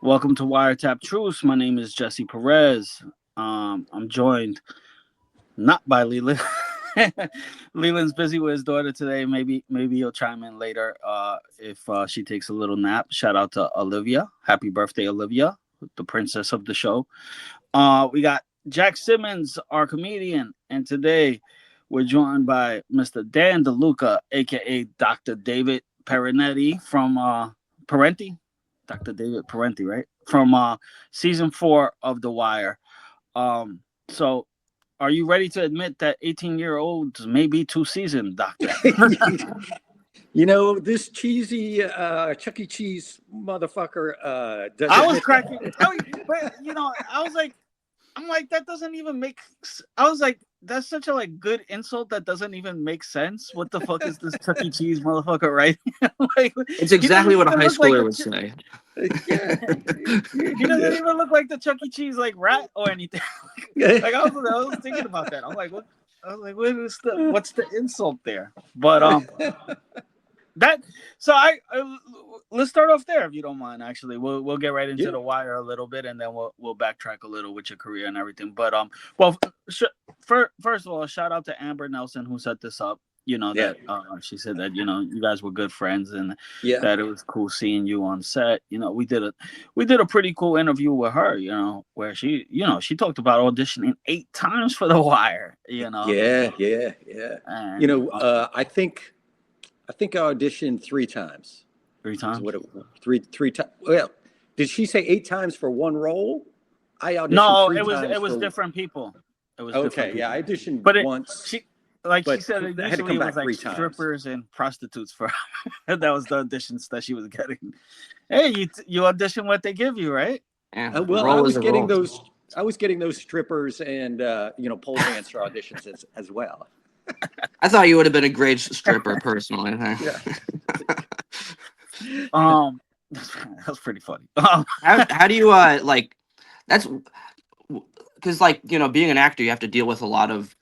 Welcome to Wiretapped Truths. My name is Jesse Perez. I'm joined not by Leland. Leland's busy with his daughter today. Maybe he'll chime in later if she takes a little nap. Shout out to Olivia. Happy birthday, Olivia, the princess of the show. We got Jack Simmons, our comedian, and today we're joined by Mr. Dan DeLuca, aka Dr. David Parenti from Parenti. Dr. David Parenti, right? From season 4 of The Wire. So are you ready to admit that 18-year-olds may be too seasoned, Doctor? This cheesy Chuck E. Cheese motherfucker I was cracking. But I'm like, that doesn't even make. I was like, that's such a good insult that doesn't even make sense. What the fuck is this Chuck E. Cheese motherfucker, right? It's exactly what a high schooler would say. Yeah. He doesn't even look like the Chuck E. Cheese rat or anything. I was thinking about that. I'm like, what? I was like, what's the insult there? But let's start off there if you don't mind. Actually, we'll get right into The Wire a little bit, and then we'll backtrack a little with your career and everything. But first of all, shout out to Amber Nelson who set this up. That she said that you guys were good friends and that it was cool seeing you on set. We did a pretty cool interview with her. Where she talked about auditioning 8 times for The Wire. Yeah. And, I think I auditioned 3 times. 3 times? Three times. Well, did she say 8 times for one role? I auditioned. No, 3 it times was different people. It was okay. Different people. Yeah, I auditioned once. She said, it usually was like strippers and prostitutes for her. That was the auditions that she was getting. Hey, you audition what they give you, right? Yeah. I was getting those. I was getting those strippers and pole dancer auditions as well. I thought you would have been a great stripper, personally. Yeah. That's pretty funny. How do you That's because being an actor, you have to deal with a lot of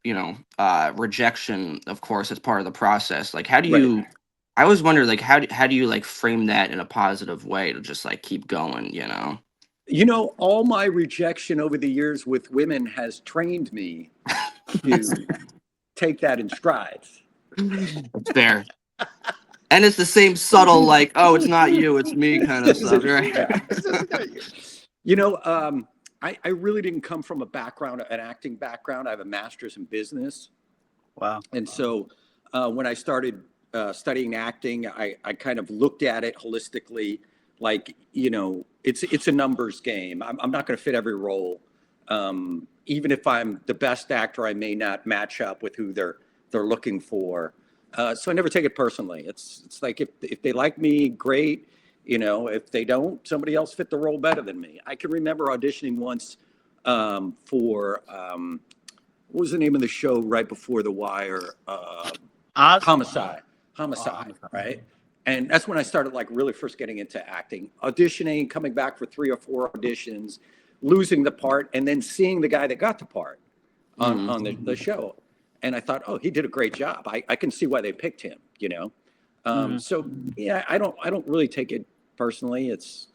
rejection. Of course, it's part of the process. How do you? Right. I always wonder how do you frame that in a positive way to just keep going? All my rejection over the years with women has trained me to take that in strides. It's fair. And it's the same subtle, oh, it's not you, it's me kind of stuff, right? I really didn't come from an acting background. I have a master's in business. Wow. And so when I started studying acting, I kind of looked at it holistically. It's a numbers game. I'm not going to fit every role. Even if I'm the best actor, I may not match up with who they're looking for. So I never take it personally. It's like if they like me, great. If they don't, somebody else fit the role better than me. I can remember auditioning once for what was the name of the show right before The Wire? Homicide, right? And that's when I started really first getting into acting, auditioning, coming back for 3 or 4 auditions, losing the part, and then seeing the guy that got the part on the show. And I thought, oh, he did a great job. I can see why they picked him, So yeah, I don't really take it personally. It's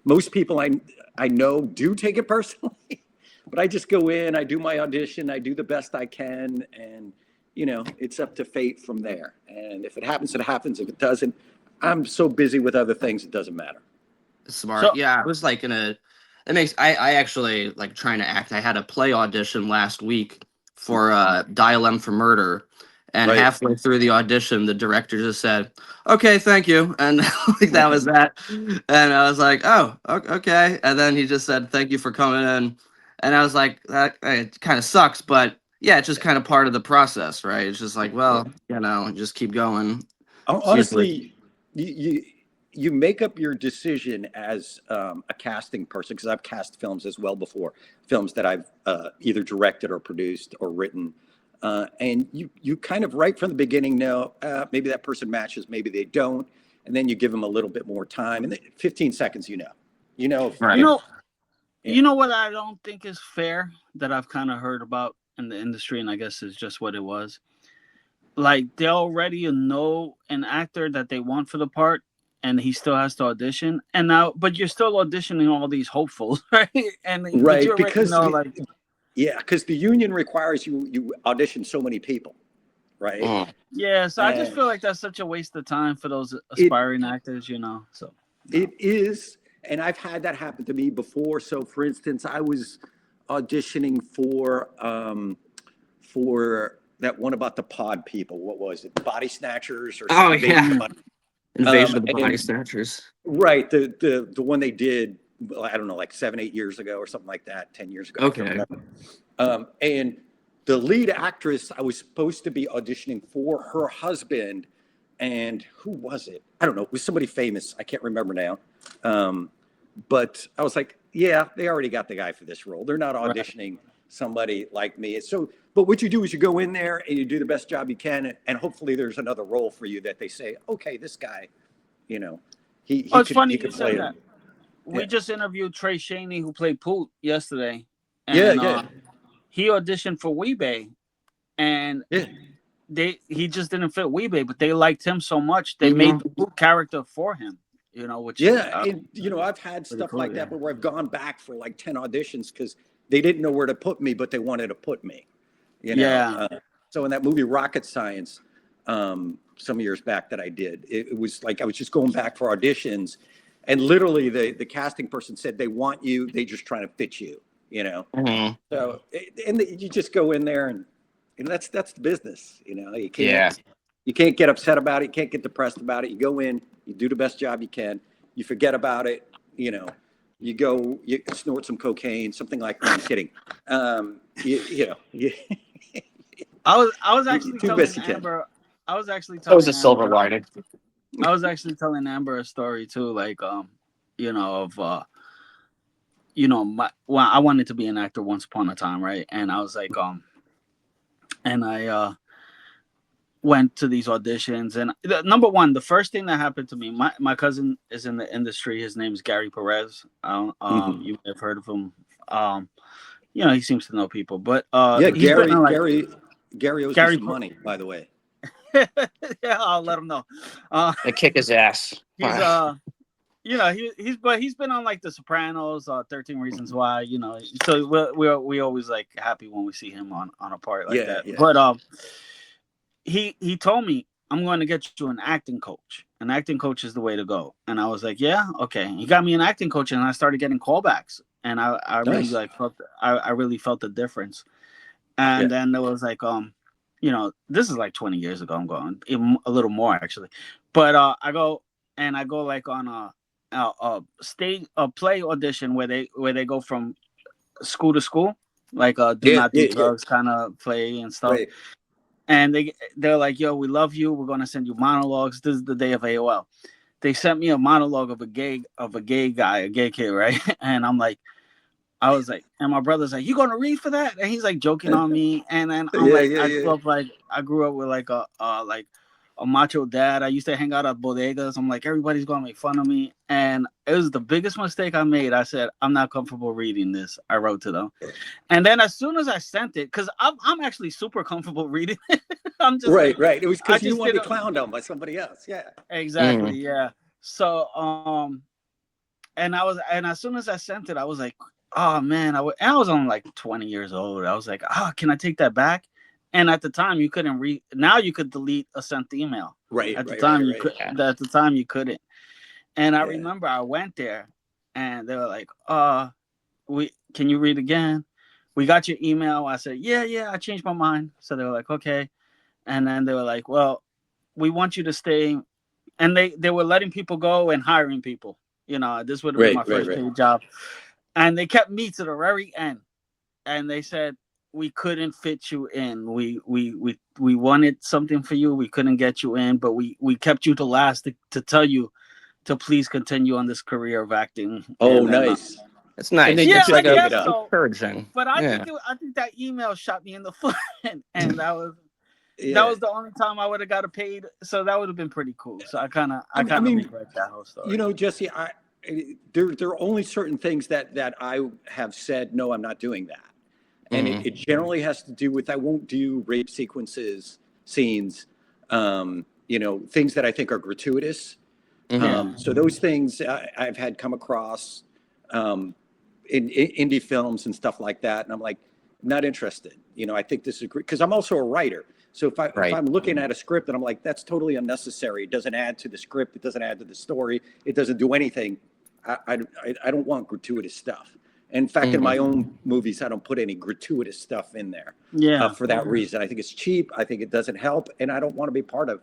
most people I know do take it personally, but I just go in, I do my audition, I do the best I can, and it's up to fate from there. And if it happens, it happens. If it doesn't, I'm so busy with other things, it doesn't matter. Smart. So, yeah, I was I actually trying to act. I had a play audition last week for Dial M for Murder. And halfway through the audition, the director just said, "Okay, thank you." And that was that. And I was like, "Oh, okay." And then he just said, "Thank you for coming in." And I was like, "That it kind of sucks, but yeah, it's just kind of part of the process, right?" It's just just keep going. Honestly, you make up your decision as a casting person, because I've cast films as well before, films that I've either directed or produced or written. And you kind of right from the beginning know maybe that person matches, maybe they don't, and then you give them a little bit more time, and then 15 seconds, Right. You know what I don't think is fair that I've kind of heard about in the industry, and I guess it's just what it was. They already know an actor that they want for the part, and he still has to audition. And now, but you're still auditioning all these hopefuls, right? And but Right, you already because know, like, yeah, because the union requires you audition so many people, right? Mm. yeah. So I just And feel like that's such a waste of time for those it aspiring actors, you know. So no. it is, and I've had that happen to me before. So, for instance, I was auditioning for that one about the pod people. What was it? Body Snatchers or Oh Invasion of the yeah, Body? Invasion of the Body And Snatchers. right, the one they did, well, I don't know, like 7-8 years ago or something like that, 10 years ago. I can't Okay. remember. And the lead actress, I was supposed to be auditioning for her husband, and who was it? I don't know. It was somebody famous. I can't remember now. But I was like, yeah, they already got the guy for this role. They're not Right. auditioning somebody like me. So, but what you do is you go in there and you do the best job you can, and hopefully there's another role for you that they say, okay, this guy, you know, he Oh, it's could funny he you could said play that. him. We Yeah. just interviewed Trey Shaney, who played Poot yesterday, Yeah, and yeah, he auditioned for Weebay, and yeah. he just didn't fit Weebay, but they liked him so much they made Mhm. the Poot character for him. You know, which Yeah, and I've had pretty stuff cool. like Yeah, that where I've gone back for like 10 auditions because they didn't know where to put me, but they wanted to put me, you know. yeah. So in that movie Rocket Science, some years back that I did, it was like I was just going back for auditions, and literally the casting person said they want you, they just trying to fit you, you know. Mhm. So you just go in there and that's the business, you know. Yeah. You can't get upset about it. You can't get depressed about it. You go in, you do the best job you can. You forget about it. You know, you go, you snort some cocaine, something like that. I'm kidding. You know, I was you actually do the telling best you can. Amber. I was actually That was telling a silver Amber. lining. I was actually telling Amber a story too, like you know, of you know, well, I wanted to be an actor once upon a time, right? And I was like, and I went to these auditions, and number one, the first thing that happened to me, my cousin is in the industry. His name is Gary Perez. Mhm. You may have heard of him. You know, he seems to know people, but Yeah, he's been on like Gary owes me Gary. some money, by the way. Yeah, I'll let him know. Uh, They kick his ass. he's you know, he's been on like The Sopranos, 13 Reasons Why, you know. So we always like happy when we see him on a part like Yeah, that. yeah. But he told me, I'm going to get you an acting coach. An acting coach is the way to go. And I was like, yeah, okay. He got me an acting coach, and I started getting callbacks, and I really Nice. like I really felt the difference. And Yeah. then there was like you know, this is like 20 years ago. I'm going even a little more actually, but I go like on a play audition where they go from school to school, like do Yeah, not do yeah, yeah. drugs kind of play and stuff. Right. And they're like, yo, we love you, we're gonna send you monologues. This is the day of AOL. They sent me a monologue of a gay guy, a gay kid, right? And I was like, and my brother's like, you gonna read for that? And he's like joking on me. And then I'm Yeah, like, yeah, yeah. I grew up with like a macho dad. I used to hang out at bodegas. I'm like, everybody's gonna make fun of me. And it was the biggest mistake I made. I said, I'm not comfortable reading this. I wrote to them. And then as soon as I sent it, because I'm actually super comfortable reading it. I'm just Right, like, right. It was I because you just wanted to be didn't clowned on by somebody else. Yeah. exactly, yeah. So and as soon as I sent it, I was like, oh man, and I was only like 20 years old. I was like, oh, can I take that back? And at the time, you couldn't read. Now you could delete a sent email. Right, At the right, time, right, you right. could. At the time, you couldn't. And I Yeah. remember I went there, and they were like, we can you read again? We got your email. I said, yeah, I changed my mind. So they were like, okay. And then they were like, well, we want you to stay. And they were letting people go and hiring people. You know, this would have been Right, my right, first right. paid job. And they kept me to the very end. And they said, we couldn't fit you in. We wanted something for you. We couldn't get you in, but we kept you to last to tell you to please continue on this career of acting. Oh, And then nice. It's And nice. then you yeah, It's just I like gave a it guess up. so. encouraging. But Yeah. I think that email shot me in the foot, and that Yeah. was the only time I would have got a paid. So that would have been pretty cool. So I kind of I mean, regret that whole you story. know, Jesse, there are only certain things that I have said, no, I'm not doing that. And Mhm. it generally has to do with I won't do rape sequences, scenes, you know, things that I think are gratuitous. So those things I've had come across in indie films and stuff like that, and I'm like, not interested. I think this is great because I'm also a writer. So if I'm looking at a script and I'm like, that's totally unnecessary. It doesn't add to the script. It doesn't add to the story. It doesn't do anything. I don't want gratuitous stuff. In fact, in my own movies, I don't put any gratuitous stuff in there. For that reason, I think it's cheap. I think it doesn't help, and I don't want to be part of,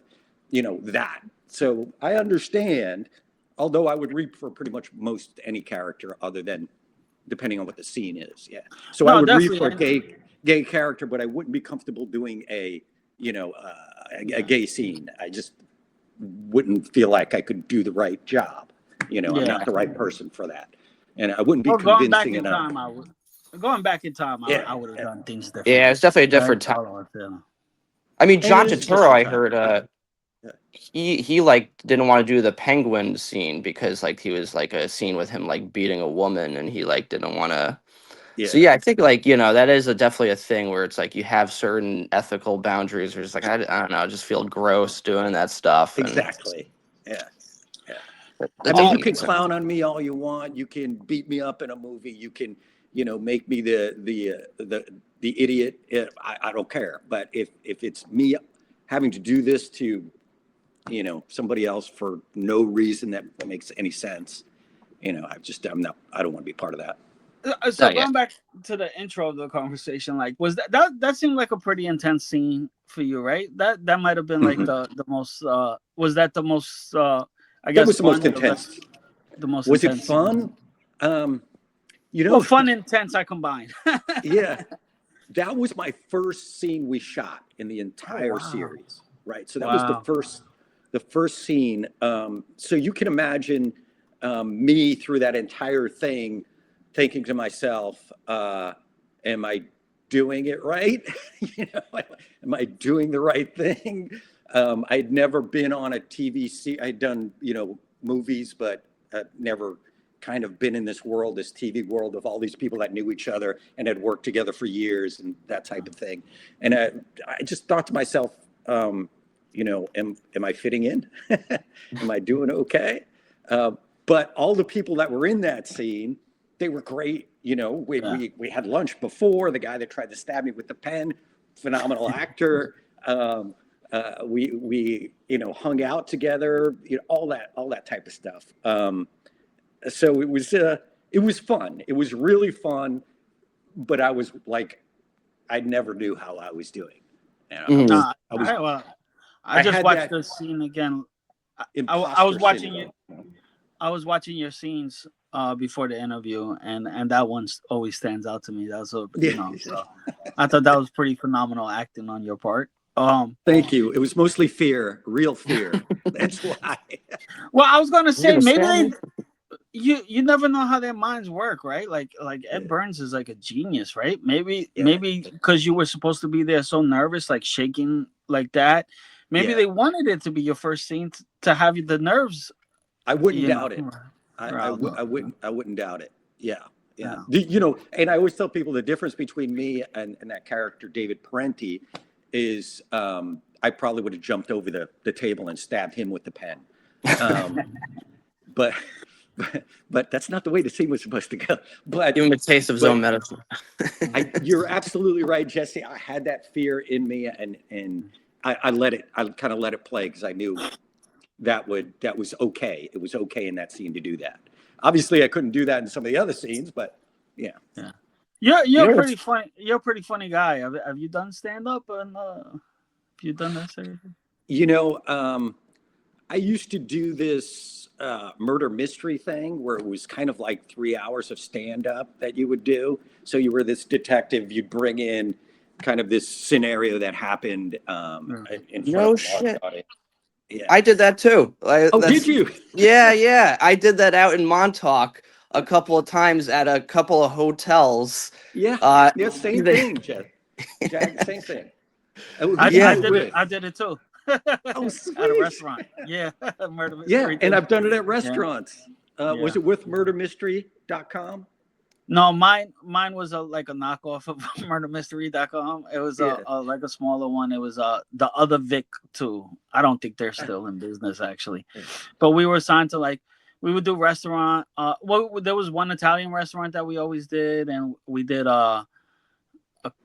that. So I understand, although I would read for pretty much most any character, other than depending on what the scene is. Yeah. So I would read for a gay character, but I wouldn't be comfortable doing a gay scene. I just wouldn't feel like I could do the right job. I'm not the right person for that. And I wouldn't be convincing enough. Going back in time, I would have done things different. Yeah, it's definitely a different time. I mean, John Turturro, I heard, he like didn't want to do the penguin scene because like he was like a scene with him like beating a woman, and he like didn't want to. So yeah, I think like that is definitely a thing where it's like you have certain ethical boundaries where it's like I don't know, I just feel gross doing that stuff. Exactly. Yeah. I mean, you can clown on me all you want. You can beat me up in a movie. You can, make me the idiot. I don't care. But if it's me having to do this to, somebody else for no reason that makes any sense, I don't want to be part of that. So going back to the intro of the conversation, like was that seemed like a pretty intense scene for you, right? That might have been like the most. Was that the most? I guess that was the most intense. The most. Was intense it fun? Fun and intense. I combined. Yeah, that was my first scene we shot in the entire series. Right, so that was the first scene. So you can imagine me through that entire thing, thinking to myself, "Am I doing it right? Am I doing the right thing?" I'd never been on a TV series. I'd done, movies, but never kind of been in this world, this TV world of all these people that knew each other and had worked together for years and that type of thing. And I just thought to myself, am I fitting in? Am I doing okay? But all the people that were in that scene, they were great. We had lunch before. The guy that tried to stab me with the pen, phenomenal actor. We hung out together, all that type of stuff. So it was fun. It was really fun, but I was like, I never knew how I was doing. I just watched the scene again. I was watching you. I was watching your scenes before the interview, and that one always stands out to me. That's so I thought that was pretty phenomenal acting on your part. Thank you. It was mostly fear, real fear. That's why. Well, I was gonna say maybe you never know how their minds work, right? Like Ed Burns is like a genius, right? Maybe because you were supposed to be there so nervous, like shaking like that. Maybe they wanted it to be your first scene to have the nerves. I wouldn't doubt it. I wouldn't doubt it. Yeah. And I always tell people the difference between me and that character David Parenti is I probably would have jumped over the table and stabbed him with the pen. But that's not the way the scene was supposed to go. But give him a taste of his own medicine. You're absolutely right, Jesse. I had that fear in me, and I kind of let it play because I knew that was okay. It was okay in that scene to do that. Obviously, I couldn't do that in some of the other scenes, but yeah. You're pretty funny. You're a pretty funny guy. Have you done stand up and have you done that sort of thing? I used to do this murder mystery thing where it was kind of like 3 hours of stand up that you would do. So you were this detective. You'd bring in kind of this scenario that happened in front of a audience. Yeah. I did that too. Did you? Yeah. I did that out in Montauk a couple of times at a couple of hotels. Yeah. Same thing, Jeff. Same thing. I did it too. Oh, sweet. At a restaurant. Yeah. Murder mystery. Yeah, and I've done it at restaurants. Was it with murdermystery.com? No, mine was like a knockoff of murdermystery.com. It was Yeah. like a smaller one. It was the other Vic too. I don't think they're still in business actually, but we were assigned to like we would do restaurant. Well, there was one Italian restaurant that we always did, and we did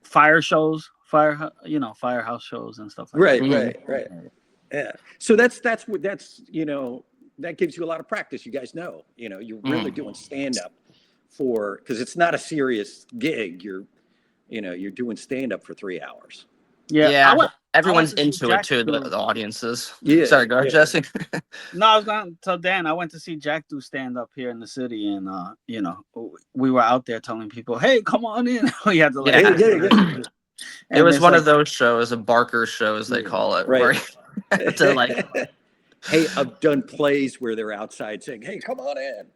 fire shows, firehouse shows and stuff like Right, that. right. Yeah. So that's what that's that gives you a lot of practice. You guys know, you're really doing stand up because it's not a serious gig. You're doing stand up for 3 hours. Yeah, everyone's to see into it Jack too. do The audiences. Yeah. Sorry, go ahead, Jesse. No, I was going to tell Dan. I went to see Jack do stand up here in the city, and we were out there telling people, "Hey, come on in." We had to like, Yeah. It was one of those shows, a Barker show, as they call it, right? Where to like, hey, I've done plays where they're outside saying, "Hey, come on in,"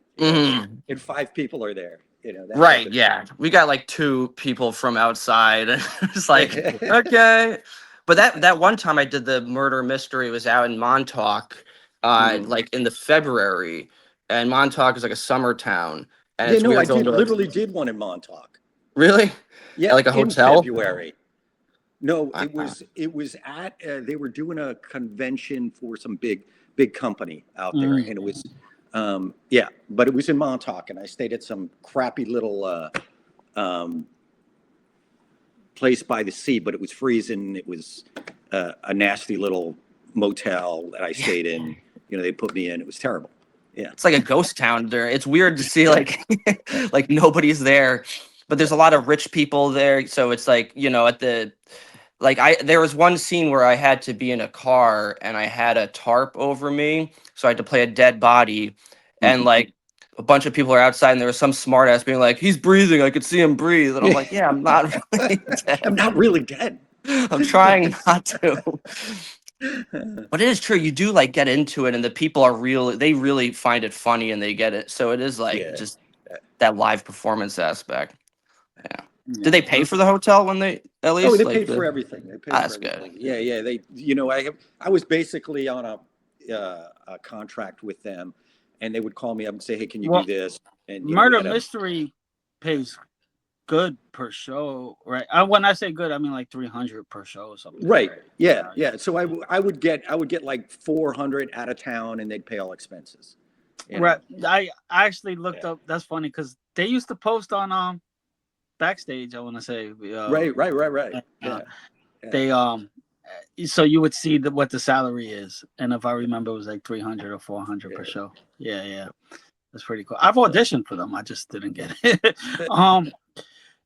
and 5 people are there. Right? Yeah, we got like 2 people from outside, and it's like, okay. But that one time I did the murder mystery was out in Montauk, like in the February, and Montauk is like a summer town, and Yeah, it's no, weird I going to literally did one in Montauk. Really? Yeah, Like a hotel? in February. No, it was at they were doing a convention for some big company out there, and it was but it was in Montauk, and I stayed at some crappy little place by the sea, but it was freezing. It was a nasty little motel that I stayed in. They put me in. It was terrible. Yeah, it's like a ghost town there. It's weird to see like like nobody's there, but there's a lot of rich people there. So it's like, at the there was one scene where I had to be in a car and I had a tarp over me, so I had to play a dead body, and like a bunch of people are outside, and there was some smart ass being like, "He's breathing. I could see him breathe," and I'm like, "Yeah, I'm not really dead. I'm not really dead. I'm trying not to." But it is true. You do like get into it, and the people are they really find it funny, and they get it. So it is like just that live performance aspect. Yeah. Did they pay for the hotel when they at least? Oh, they like, paid for everything. They paid that's for everything. good. Yeah. They, I was basically on a contract with them, and they would call me up and say, "Hey, can you do this?" And murder mystery pays good per show, right? When I say good, I mean like 300 per show or something. Right. Yeah. So I would get like 400 out of town, and they'd pay all expenses. Right. I actually looked up. That's funny because they used to post on Backstage. I want to say. Right. They so you would see what the salary is, and if I remember, it was like 300 or 400 per show. Yeah. That's pretty cool. I've auditioned for them. I just didn't get it.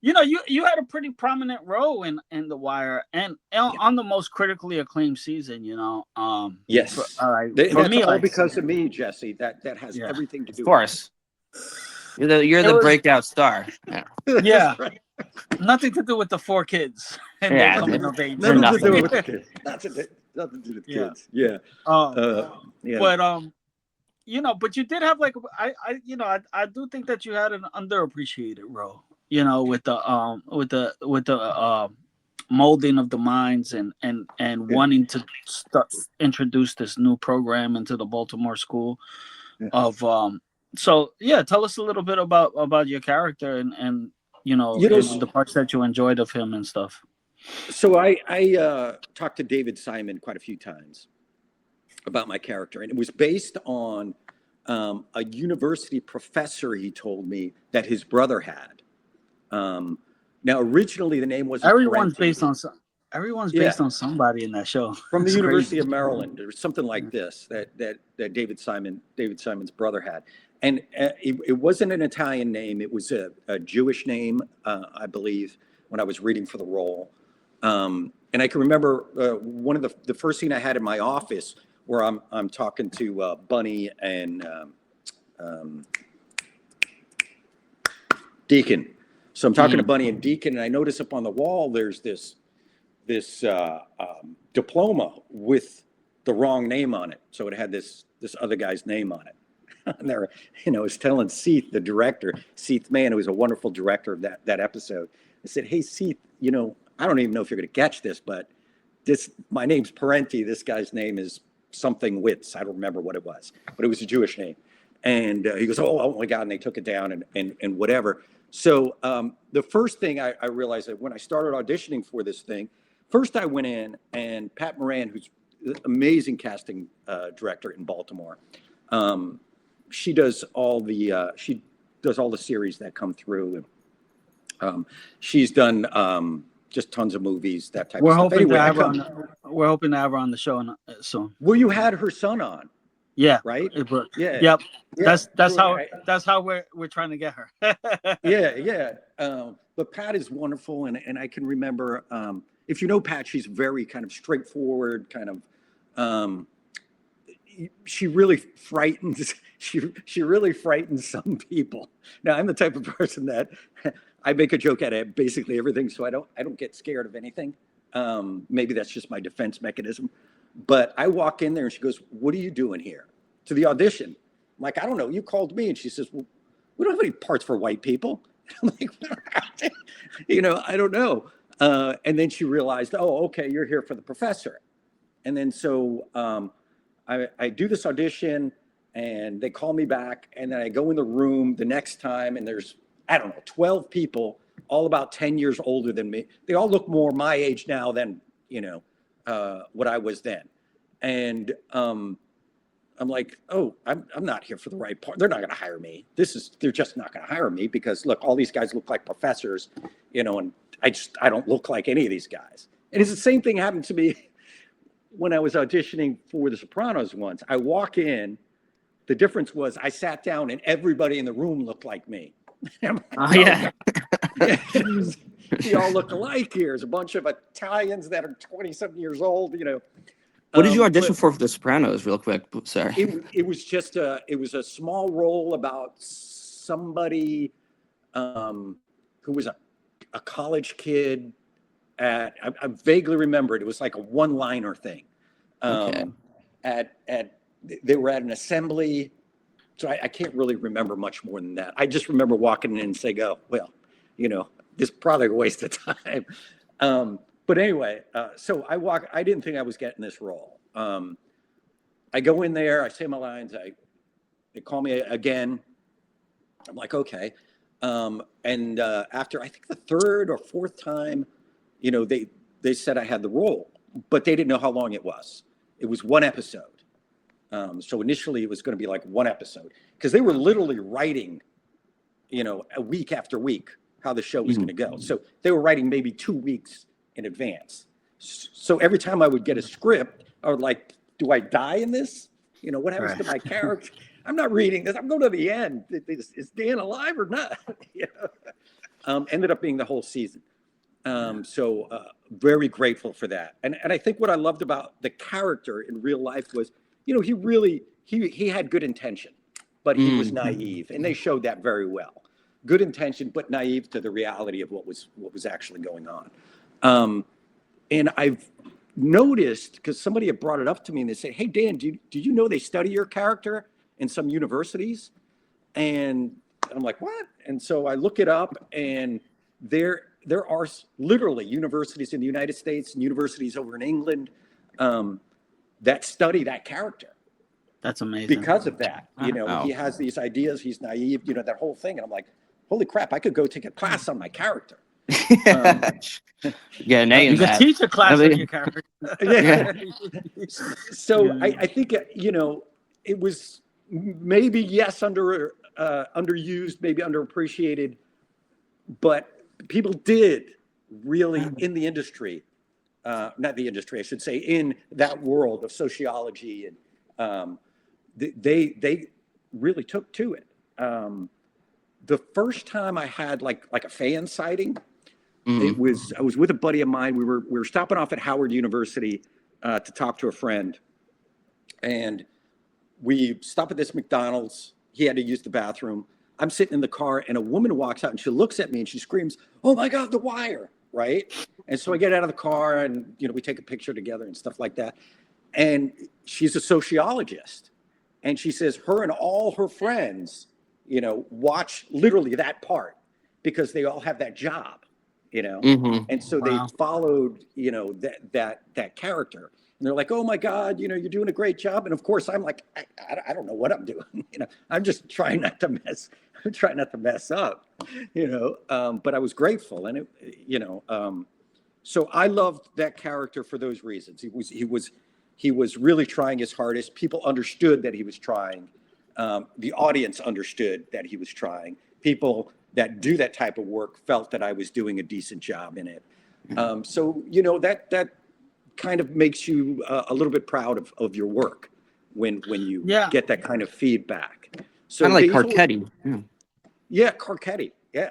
You had a pretty prominent role in The Wire and on the most critically acclaimed season. Yes. For That's me, all because of me, Jesse. That has everything to do. Of course. You're the breakout star. Yeah. Nothing to do with the 4 kids and their coming of age. Nothing to do with the kids. Nothing to do with kids. Yeah. But but you did have like I do think that you had an underappreciated role. With the molding of the minds and wanting to introduce this new program into the Baltimore School of So tell us a little bit about your character and the parts that you enjoyed of him and stuff. So I talked to David Simon quite a few times about my character, and it was based on a university professor he told me that his brother had. Now, originally the name wasn't Everyone's Parenti. Everyone's based on somebody in that show. From the University of Maryland, or something like this that David Simon's brother had, and it wasn't an Italian name; it was a Jewish name, I believe. When I was reading for the role, and I can remember one of the first scene I had in my office where I'm talking to Bunny and Deacon. So I'm talking to Bunny and Deacon, and I notice up on the wall there's this diploma with the wrong name on it. So it had this other guy's name on it. And there, I was telling Seath, the director, Seath Mann, who was a wonderful director of that episode. I said, "Hey, Seath, I don't even know if you're going to catch this, but my name's Parenti. This guy's name is something Witz. I don't remember what it was, but it was a Jewish name." And he goes, "Oh my God!" And they took it down and whatever. So the first thing I realized that when I started auditioning for this thing, first I went in and Pat Moran, who's an amazing casting director in Baltimore, she does all the series that come through, and she's done just tons of movies, that type of stuff. Anyway, we're hoping to have her on the show soon. Well, you had her son on. Yeah. Right. Yeah. Yep. Yeah. That's how we're trying to get her. Yeah. But Pat is wonderful, and I can remember, if you know Pat, she's very kind of straightforward, kind of. She really frightens. She really frightens some people. Now, I'm the type of person that I make a joke out of basically everything, so I don't get scared of anything. Maybe that's just my defense mechanism. But I walk in there and she goes, "What are you doing here?" To the audition. I'm like, "I don't know. You called me." And she says, "Well, we don't have any parts for white people." I'm like, I don't know. And then she realized, oh, okay, you're here for the professor. And then so I do this audition and they call me back. And then I go in the room the next time and there's, 12 people, all about 10 years older than me. They all look more my age now than, what I was then. And I'm like, oh, I'm not here for the right part. They're not going to hire me. They're just not going to hire me because look, all these guys look like professors, and I don't look like any of these guys. And it's the same thing happened to me when I was auditioning for The Sopranos once. I walk in, the difference was I sat down and everybody in the room looked like me. I'm like, yeah. We all look alike here. There's a bunch of Italians that are 20-something years old, What did you audition for The Sopranos, real quick? Sorry. It was just a small role about somebody who was a college kid. I vaguely remember it. It was like a one-liner thing. Okay. They were at an assembly, so I can't really remember much more than that. I just remember walking in and saying, "Oh, well, this is probably a waste of time." But anyway, so I didn't think I was getting this role. I go in there, I say my lines, they call me again. I'm like, okay. And after I think the third or fourth time, they said I had the role, but they didn't know how long it was. It was one episode. So initially it was going to be like one episode because they were literally writing, a week after week how the show was going to go. So they were writing maybe 2 weeks in advance. So every time I would get a script, I would like, do I die in this? What happens to my character? I'm not reading this. I'm going to the end. Is Dan alive or not? Ended up being the whole season. So very grateful for that. And I think what I loved about the character in real life was, he had good intention, but he was naive, and they showed that very well. Good intention, but naive to the reality of what was actually going on. And I've noticed, because somebody had brought it up to me and they say, "Hey, Dan, do you know they study your character in some universities?" And I'm like, "What?" And so I look it up, and there are literally universities in the United States and universities over in England that study that character. That's amazing. Because of that, Wow. He has these ideas, he's naive, that whole thing. And I'm like, holy crap, I could go take a class on my character. Yeah, an A in You that. can teach a class on your character. Yeah. So I think, it was maybe, yes, underused, maybe underappreciated, but people did really in the industry, not the industry, I should say, in that world of sociology, and they really took to it. The first time I had like a fan sighting, I was with a buddy of mine. We were stopping off at Howard University to talk to a friend, and we stop at this McDonald's. He had to use the bathroom. I'm sitting in the car, and a woman walks out, and she looks at me, and she screams, "Oh my God, The Wire!" Right? And so I get out of the car, and we take a picture together and stuff like that. And she's a sociologist, and she says her and all her friends, watch literally that part because they all have that job, and so they followed, that character. they're like, "Oh my God, you're doing a great job." And of course, I'm like, I don't know what I'm doing. I'm just trying not to mess. I'm trying not to mess up. But I was grateful, and so I loved that character for those reasons. He was really trying his hardest. People understood that he was trying. The audience understood that he was trying. People that do that type of work felt that I was doing a decent job in it. So that kind of makes you a little bit proud of your work when you Yeah. get that kind of feedback. So Kind of like Carcetti. Yeah, Carcetti. Yeah.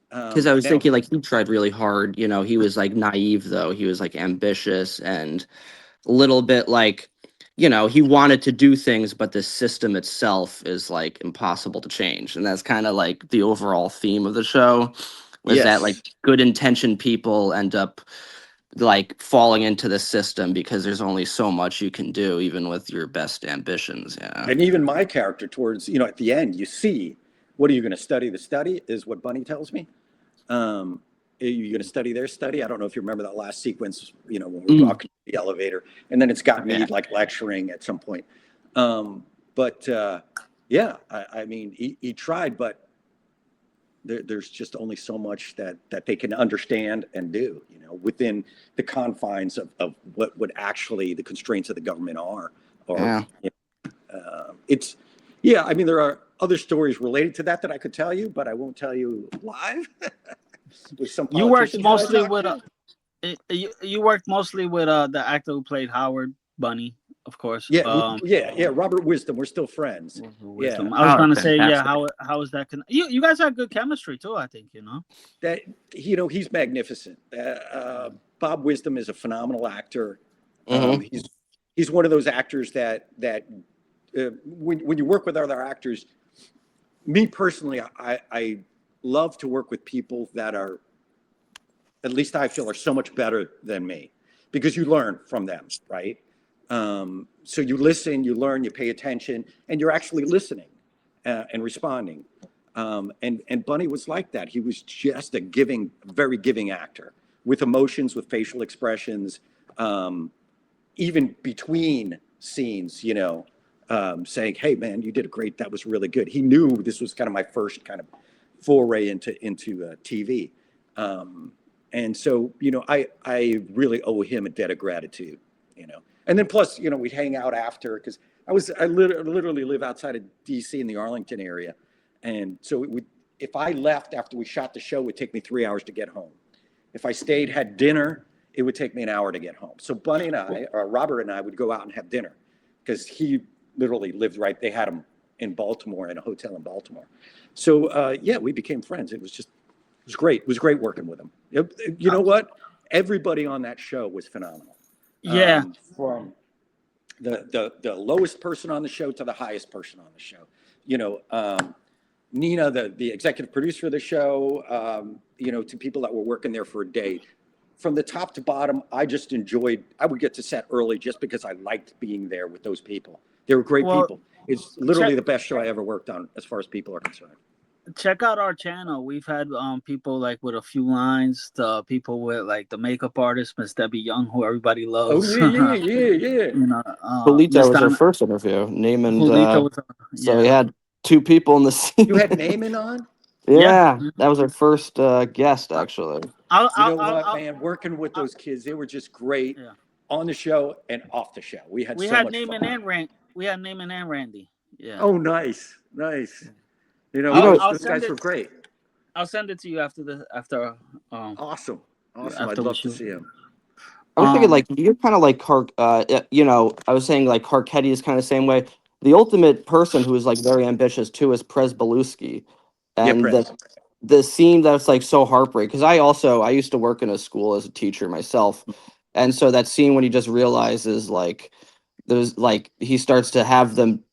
Because I was thinking like he tried really hard. He was like naive though. He was like ambitious and a little bit like, he wanted to do things, but the system itself is like impossible to change. And that's kind of like the overall theme of the show was that like Yes. good intentioned people end up like falling into the system because there's only so much you can do, even with your best ambitions. Yeah. And even my character towards, at the end, you see, what are you going to study? The study is what Bunny tells me. Are you going to study their study? I don't know if you remember that last sequence, when we were walking the elevator, and then it's got me like lecturing at some point. Yeah, I mean, he tried, but there's just only so much that they can understand and do, within the confines of what would actually the constraints of the government are. Or it's, yeah, I mean, there are other stories related to that I could tell you, but I won't tell you live. With some You worked politicians mostly I talked with to. you worked mostly with the actor who played Howard Bunny, of course. Yeah, Robert Wisdom. We're still friends. Yeah, Wisdom. I was gonna say, yeah. Fantastic. How is that? You guys have good chemistry too. I think that he's magnificent. Bob Wisdom is a phenomenal actor. He's one of those actors that when you work with other actors, me personally, I love to work with people that are, at least I feel, are so much better than me, because you learn from them, right? So you listen, you learn, you pay attention, and you're actually listening and responding. And Bunny was like that. He was just a very giving actor with emotions, with facial expressions, even between scenes, saying, "Hey, man, you did that was really good." He knew this was kind of my first kind of foray into TV. And so, I really owe him a debt of gratitude, And then plus, we'd hang out after, because I literally live outside of DC in the Arlington area. And so if I left after we shot the show, it would take me 3 hours to get home. If I stayed, had dinner, it would take me an hour to get home. So Bunny and I, or Robert and I, would go out and have dinner, because he literally lived right. They had him in Baltimore, in a hotel in Baltimore. So yeah, we became friends. It was great. It was great working with him. You know what? Everybody on that show was phenomenal. Yeah. From the lowest person on the show to the highest person on the show. Nina, the executive producer of the show, to people that were working there for a day. From the top to bottom, I just enjoyed. I would get to set early just because I liked being there with those people. They were great people. It's literally the best show I ever worked on, as far as people are concerned. Check out our channel. We've had people like with a few lines, the people with like the makeup artist, Miss Debbie Young, who everybody loves. Yeah. Polito was our first interview. Julita was so we had two people in the scene. You had Naaman on? Yeah, that was our first guest, actually. Man? Working with those kids, they were just great on the show and off the show. We had Naaman and Randy. Yeah. Oh, nice. Those guys were great. I'll send it to you after. Awesome. I'd love to see him. I was thinking, like, you're kind of like I was saying, like, Carcetti is kind of the same way. The ultimate person who is like very ambitious too is Prez Belusky, and the scene that's like so heartbreaking, because I used to work in a school as a teacher myself, and so that scene when he just realizes like there's like he starts to have them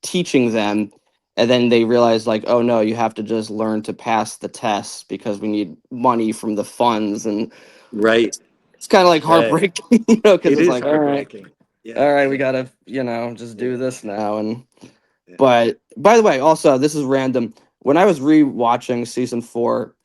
teaching them, and then they realize like, oh no, you have to just learn to pass the tests because we need money from the funds, and right. It's kind of like heartbreaking, because it's like, heartbreaking. All right, we gotta, just do this now. And but by the way, also this is random. When I was rewatching season 4,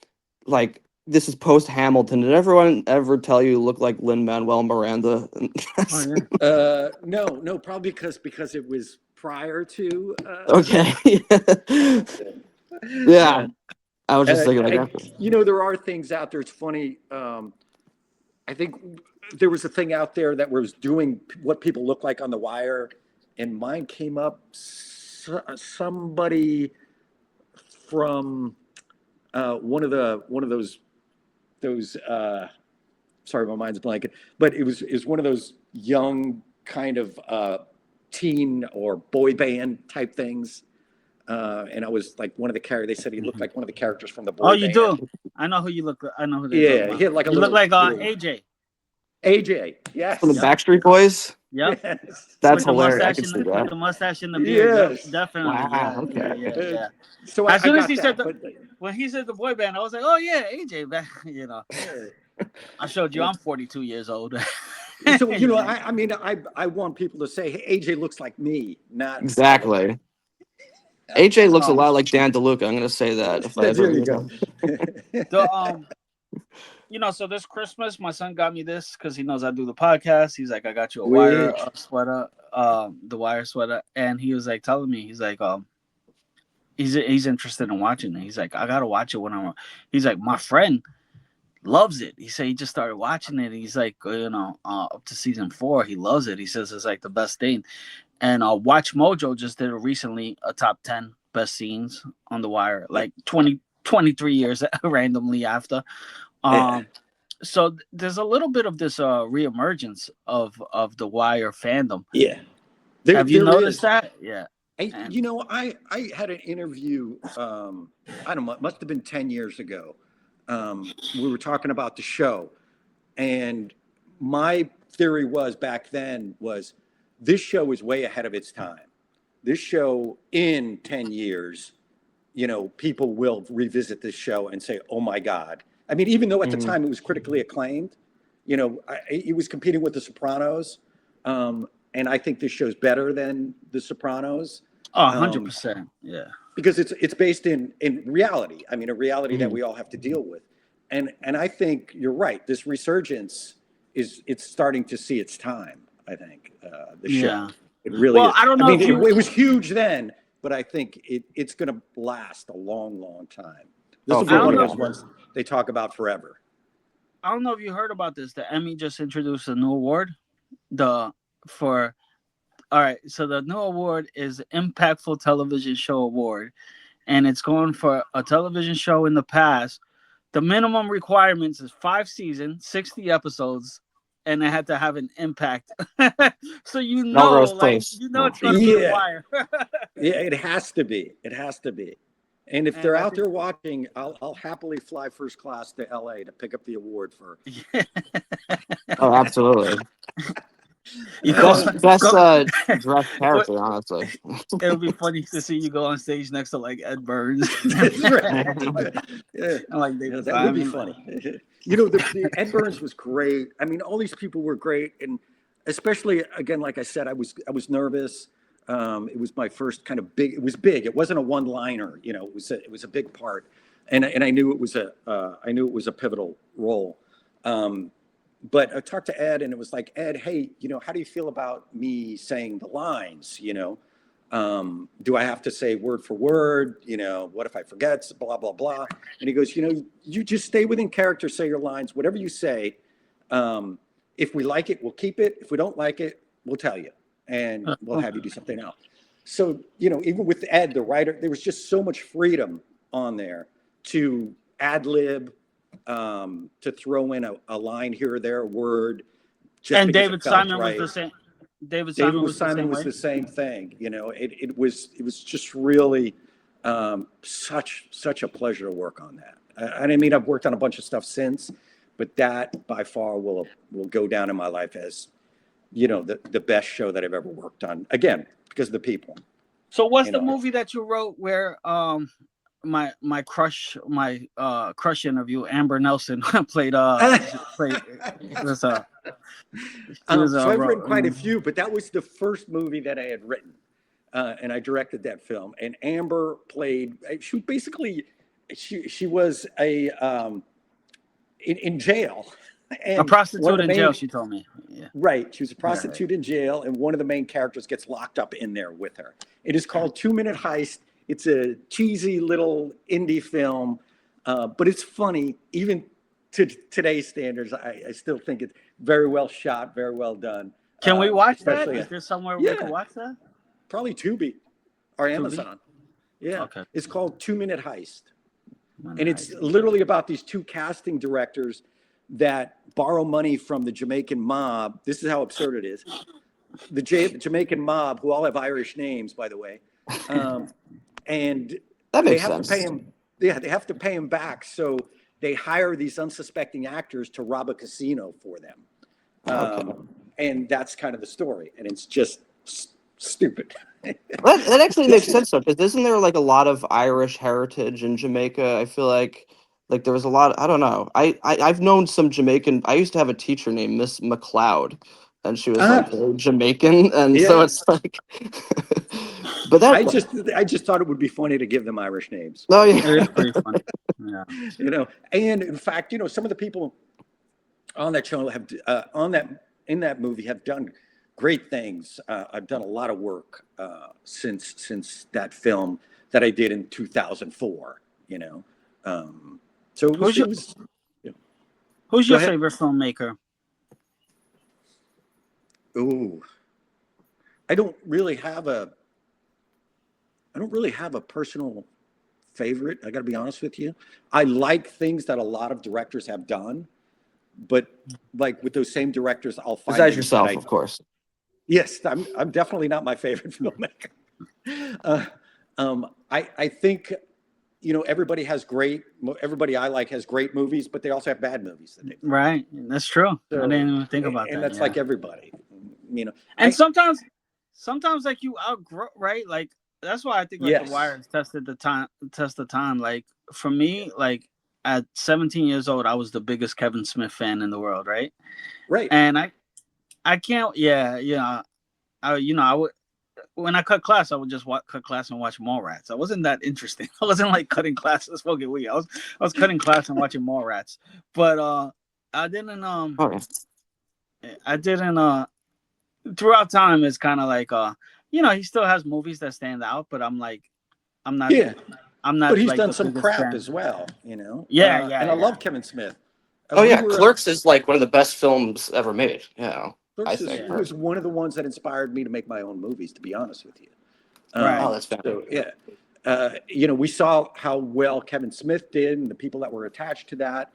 like this is post Hamilton. Did everyone ever tell you look like Lin-Manuel Miranda? Oh yeah. No, probably because it was prior to. Okay. Yeah. I was just thinking like that. There are things out there. It's funny. I think there was a thing out there that was doing what people look like on The Wire, and mine came up. Somebody from one of those. Sorry, my mind's blanking. But it was one of those young kind of teen or boy band type things. And I was like one of the characters. They said he looked like one of the characters from the boy band. You do. I know who you look. I know who they Yeah, he had like a you little, look like little AJ. AJ, yes. From the Backstreet Boys? Yep. Yes. That's With the hilarious. I mustache can and see with that. the mustache and the beard. Yes. Definitely. Wow, okay. Yeah. So As soon as got he said that, when he said the boy band, I was like, oh yeah, AJ. I showed you I'm 42 years old. So I mean, I want people to say, hey, AJ looks like me, not Exactly. AJ looks a lot like Dan DeLuca. I'm gonna say that if I ever there you meet go. him. So this Christmas, my son got me this because he knows I do the podcast. He's like, I got you a Sweet. Wire sweater, the Wire sweater, and he was like telling me, he's like, he's interested in watching it. He's like, I gotta watch it when I'm. He's like, my friend loves it. He said he just started watching it. He's like, up to season 4, he loves it. He says it's like the best thing. And Watch Mojo just did recently a top 10 best scenes on The Wire, like 23 years randomly after. So there's a little bit of this reemergence of The Wire fandom. Yeah. Have you noticed that? Yeah. I had an interview, I don't know, it must have been 10 years ago. We were talking about the show, and my theory was back then was this show is way ahead of its time. This show in 10 years, people will revisit this show and say, oh my God. I mean, even though at the time it was critically acclaimed, it was competing with The Sopranos. And I think this show's better than The Sopranos. 100%. Yeah. Because it's based in reality. I mean, a reality that we all have to deal with. And I think you're right. This resurgence it's starting to see its time, I think, the show. It really is. I don't know. It was huge then, but I think it's going to last a long, long time. This will be one of those ones they talk about forever. I don't know if you heard about this. The Emmy just introduced a new award. All right, so the new award is Impactful Television Show Award, and it's going for a television show in the past. The minimum requirements is 5 seasons, 60 episodes, and they had to have an impact. So it's going to be The Wire. Yeah, it has to be. It has to be. And if they're out there watching, I'll happily fly first class to LA to pick up the award for. Oh, absolutely. Best dressed character, honestly. It would be funny to see you go on stage next to like Ed Burns. Yeah. Like that would be funny. The Ed Burns was great. I mean, all these people were great, and especially again, like I said, I was nervous. It was my first kind of big. It was big. It wasn't a one-liner. It was a big part, and I knew it was a pivotal role. But I talked to Ed, and it was like, Ed, hey, how do you feel about me saying the lines? Do I have to say word for word? What if I forget? Blah, blah, blah. And he goes, you just stay within character, say your lines, whatever you say. If we like it, we'll keep it. If we don't like it, we'll tell you, and we'll have you do something else. So, even with Ed, the writer, there was just so much freedom on there to ad lib, to throw in a line here or there, a word. And David Simon was the same. David Simon was the same thing. It was just really such a pleasure to work on that. I mean, I've worked on a bunch of stuff since, but that by far will go down in my life as the best show that I've ever worked on. Again, because of the people. So what's the movie that you wrote where my crush interview, Amber Nelson played so I've written quite a few, but that was the first movie that I had written, and I directed that film. And Amber played. She basically she was a in jail. A And one of prostitute the in jail, main, she told me. Yeah. right, she was a Yeah. prostitute in jail, and one of the main characters gets locked up in there with her. It is called 2 Minute Heist. It's a cheesy little indie film, but it's funny. Even to today's standards, I still think it's very well shot, very well done. Can we watch that? Especially, Is there somewhere we can yeah, watch that? probably Tubi or Tubi? Amazon. Yeah, Okay. it's called 2 Minute Heist. Man, And it's literally about these two casting directors that borrow money from the Jamaican mob. This is how absurd it is. The Jamaican mob, who all have Irish names, by the way, and That they makes have sense. to pay him. Yeah, they have to pay him back. So they hire these unsuspecting actors to rob a casino for them, and that's kind of the story. And it's just stupid. That actually makes sense though, because isn't there like a lot of Irish heritage in Jamaica? I feel like there was a lot. I don't know. I've known some Jamaican. I used to have a teacher named Miss McLeod, and she was like very Jamaican, and so Yeah. it's like. But that I just thought it would be funny to give them Irish names. oh It yeah, is pretty funny. Yeah. And in fact, some of the people on that channel have in that movie have done great things. I've done a lot of work since that film that I did in 2004. So Who's your Go ahead. favorite filmmaker? Ooh, I don't really have a personal favorite. I got to be honest with you. I like things that a lot of directors have done, but like with those same directors, I'll find besides things yourself, that of course. Yes, I'm definitely not my favorite filmmaker. I think everybody I like has great movies, but they also have bad movies that they. Right. That's true. So, I didn't even think about that. And that's like everybody, And sometimes like you outgrow, right? Like that's why I think like Yes. The Wire has test the time. Like for me, like at 17 years old, I was the biggest Kevin Smith fan in the world, right? Right. And I can't, I would, when I cut class, I would just cut class and watch Mallrats. I wasn't that interesting. I wasn't like cutting class and smoking weed. I was cutting class and watching Mallrats. But I didn't throughout time it's kind of like he still has movies that stand out, but I'm not But he's like done the some biggest crap fan. as well, Yeah, And I love Kevin Smith. Oh yeah, Clerks is like one of the best films ever made. Clerks I think was one of the ones that inspired me to make my own movies, to be honest with you. Right. Oh, that's fair. So yeah, we saw how well Kevin Smith did and the people that were attached to that.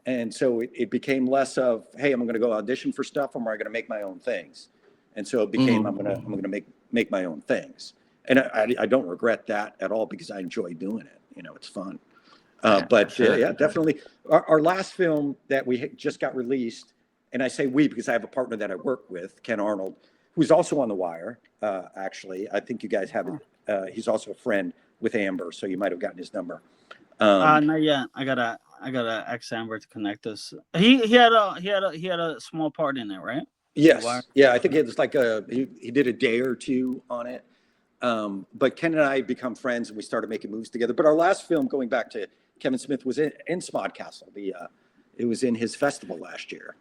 And so it became less of, hey, I'm going to go audition for stuff, or am I going to make my own things? And so it became, I'm going to make my own things. And I don't regret that at all, because I enjoy doing it. It's fun. But sure. yeah, definitely. Our last film that we just got released, and I say we because I have a partner that I work with, Ken Arnold, who's also on The Wire. Actually, I think you guys have it. He's also a friend with Amber, so you might have gotten his number. Not yet. I gotta ask Amber to connect us. He had a small part in it, right? Yes. Yeah, I think it was like he did a day or two on it. But Ken and I become friends, and we started making movies together. But our last film, going back to Kevin Smith, was in Smodcastle. It was in his festival last year.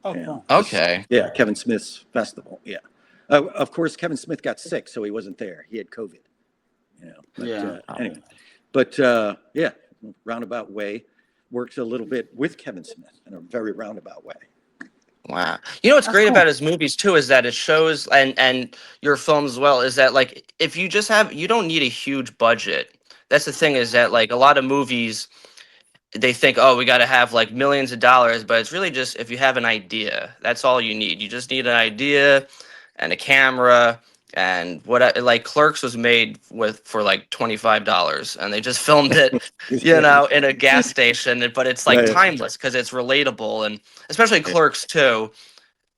Oh, cool. Okay. Yeah, Kevin Smith's festival. Yeah. Of course, Kevin Smith got sick, so he wasn't there. He had COVID. Anyway, but yeah, roundabout way works a little bit with Kevin Smith in a very roundabout way. Wow. What's great about his movies too is that it shows, and your films as well, is that like if you just you don't need a huge budget. That's the thing, is that like a lot of movies, they think, oh, we got to have like millions of dollars, but it's really just if you have an idea, that's all you need. You just need an idea and a camera. And like Clerks was made for like $25, and they just filmed it, in a gas station. But it's like timeless because it's relatable, and especially Clerks too.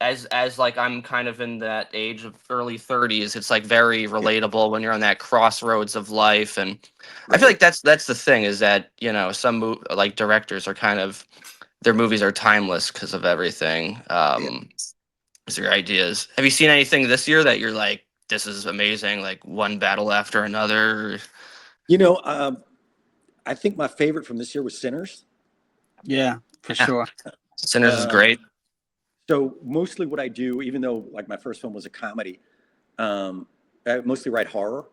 As like I'm kind of in that age of early 30s, it's like very relatable when you're on that crossroads of life, and I feel like that's the thing, is that some like directors are kind of, their movies are timeless because of everything. Is your ideas? Have you seen anything this year that you're like, this is amazing, like one battle after another? I think my favorite from this year was Sinners. Yeah, for sure. Sinners is great. So mostly what I do, even though like my first film was a comedy, I mostly write horror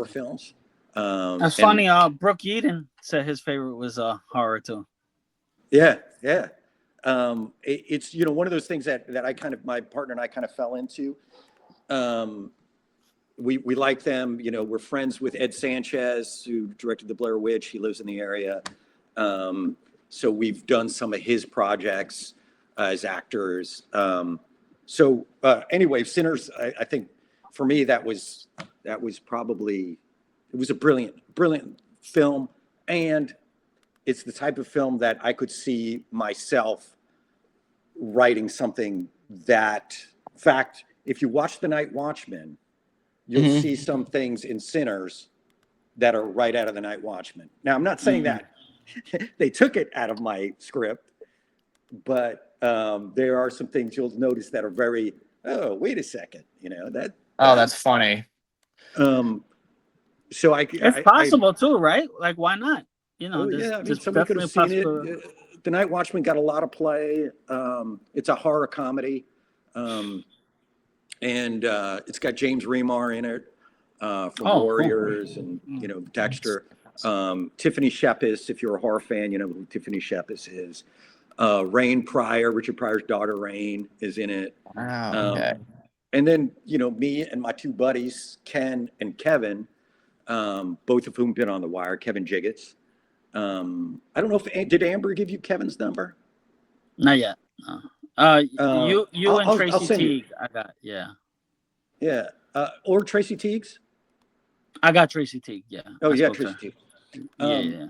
films. That's funny. Brooke Eden said his favorite was horror too. Yeah. It's one of those things that I kind of, my partner and I kind of fell into. We like them. We're friends with Ed Sanchez, who directed The Blair Witch. He lives in the area. So we've done some of his projects as actors. Anyway, Sinners, I think for me, that was probably, it was a brilliant film. And it's the type of film that I could see myself writing something that, in fact, if you watch The Night Watchman, you'll see some things in Sinners that are right out of The Night Watchman. Now, I'm not saying that they took it out of my script, but there are some things you'll notice that are very, oh, wait a second, That's funny. So it's possible too, right? Like, why not? Somebody could have seen it. The Night Watchman got a lot of play. It's a horror comedy. And it's got James Remar in it from Warriors and, Dexter. Tiffany Shepis, if you're a horror fan, you know who Tiffany Shepis is. Rain Pryor, Richard Pryor's daughter Rain, is in it. Wow, okay. And then, me and my two buddies, Ken and Kevin, both of whom been on The Wire, Kevin Jiggets. I don't know did Amber give you Kevin's number? Not yet. No. You and Tracy Teague. I got, yeah. Yeah. Or Tracy Teagues? I got Tracy Teague, yeah. Oh, yeah, Tracy Teague. Yeah.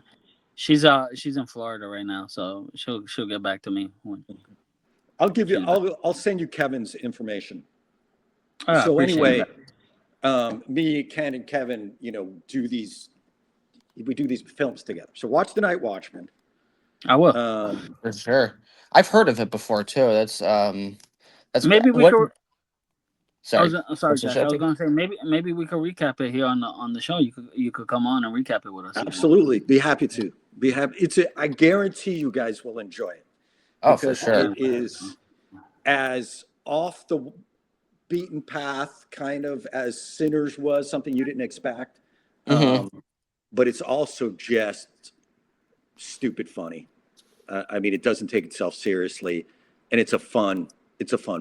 She's in Florida right now, so she'll get back to me when. I'll send you Kevin's information. So anyway, me, Ken, and Kevin, do these films together. So watch The Night Watchman. I will. For sure. I've heard of it before too. That's maybe we could. Sorry, sorry, Josh. I was going to say maybe we could recap it here on the show. You could come on and recap it with us. Absolutely, be happy to. I guarantee you guys will enjoy it. Oh, for sure. It is as off the beaten path, kind of as Sinners was, something you didn't expect. But it's also just stupid funny. It doesn't take itself seriously, and it's a fun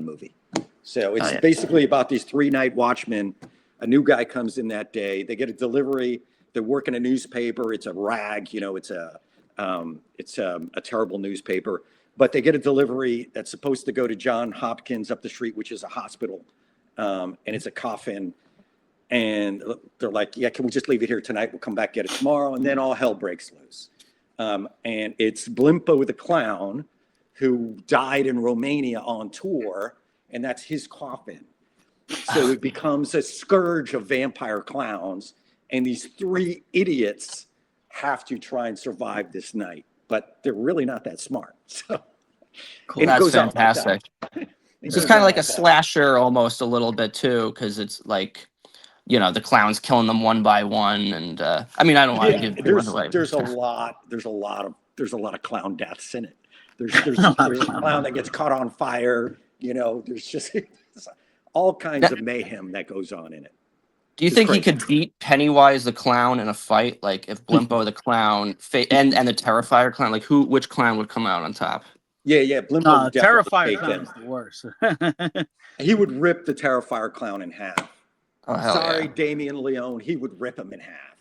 movie. So it's basically about these 3 night watchmen. A new guy comes in that day. They get a delivery. They work in a newspaper. It's a rag, it's a terrible newspaper. But they get a delivery that's supposed to go to John Hopkins up the street, which is a hospital, and it's a coffin. And they're like, yeah, can we just leave it here tonight? We'll come back, get it tomorrow. And then all hell breaks loose. And it's Blimpo the clown, who died in Romania on tour, and that's his coffin. So it becomes a scourge of vampire clowns, and these 3 idiots have to try and survive this night. But they're really not that smart. So cool. That's fantastic. It's just kind of like a slasher almost a little bit too, because it's like, the clowns killing them one by one, and I don't want to give people away. There's a lot of clown deaths in it. There's a clown that gets caught on fire. There's just all kinds of mayhem that goes on in it. Do you think he could beat Pennywise the clown in a fight? Like if Blimpo the clown and the Terrifier clown, like which clown would come out on top? Yeah, Blimpo. Terrifier clown is the worst. He would rip the Terrifier clown in half. Oh, sorry, yeah. Damien Leone. He would rip him in half.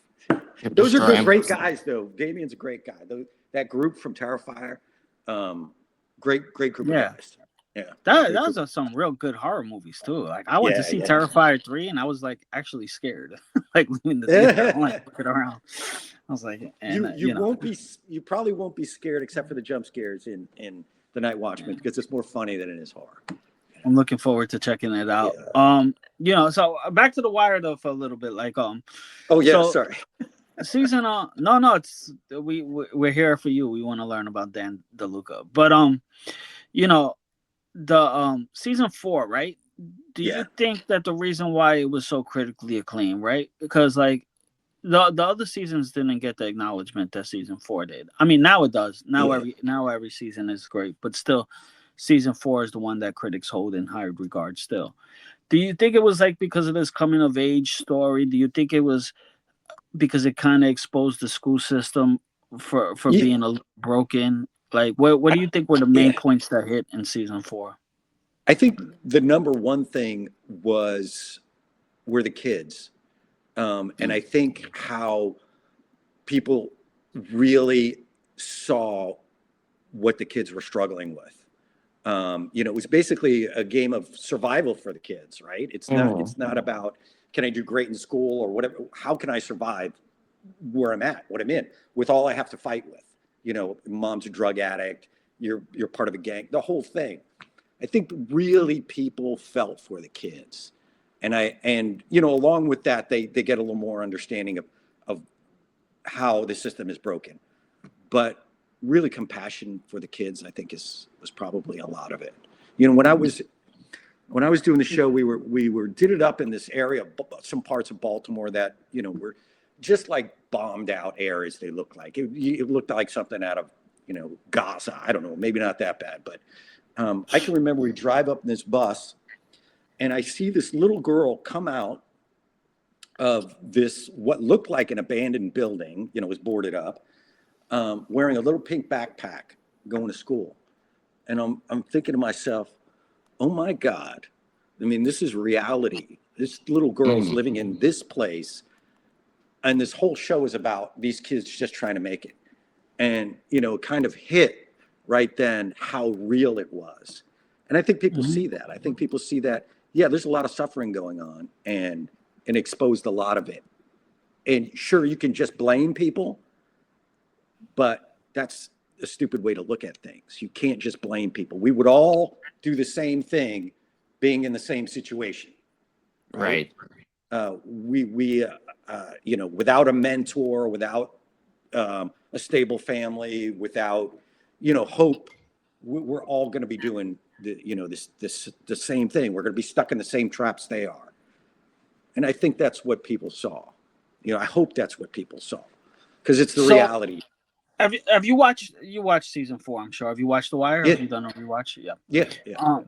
Those are great guys, though. Damien's a great guy. That group from Terrifier, great group of guys. Yeah, that was some real good horror movies too. Like I went to see Terrifier 3, and I was like actually scared, like leaving the theater, like looking around. I was like, you probably won't be scared except for the jump scares in The Night Watchman because it's more funny than it is horror. I'm looking forward to checking it out. Yeah. So back to The Wire though for a little bit, like sorry. Season no, it's we're here for you. We want to learn about Dan DeLuca, but the season 4, right? Do you think that the reason why it was so critically acclaimed, right? Because like the other seasons didn't get the acknowledgement that season 4 did. I mean, now it does. Now Yeah. every season is great, but still, season 4 is the one that critics hold in high regard. Still, do you think it was like because of this coming of age story? Do you think it was because it kind of exposed the school system for Yeah. being broken? Like, what do you think were the main Yeah. points that hit in season 4? I think the number one thing were the kids. And I think how people really saw what the kids were struggling with. It was basically a game of survival for the kids, right? It's not about can I do great in school or whatever. How can I survive where I'm at, what I'm in, with all I have to fight with? Mom's a drug addict. You're part of a gang. The whole thing. I think really people felt for the kids, and along with that, they get a little more understanding of how the system is broken, but really compassion for the kids, I think was probably a lot of it. When I was doing the show, we did it up in this area, some parts of Baltimore that were just like bombed out areas. They looked like it looked like something out of Gaza. I don't know, maybe not that bad, but I can remember we drive up in this bus, and I see this little girl come out of this what looked like an abandoned building. It was boarded up, wearing a little pink backpack, going to school, and I'm thinking to myself, oh my God, I mean, this is reality. This little girl's living in this place, and this whole show is about these kids just trying to make it, and it kind of hit right then how real it was. And I think people see that. I think people see that, yeah, there's a lot of suffering going on, and exposed a lot of it. And sure, you can just blame people, but that's a stupid way to look at things. You can't just blame people. We would all do the same thing being in the same situation. Right. Without a mentor, without a stable family, without hope, we're all going to be doing the same thing. We're going to be stuck in the same traps they are, and I think that's what people saw. I hope that's what people saw, because it's the reality. Have you watched season 4? I'm sure. Have you watched The Wire? Yeah. Have you done a rewatch? Yeah. Yeah.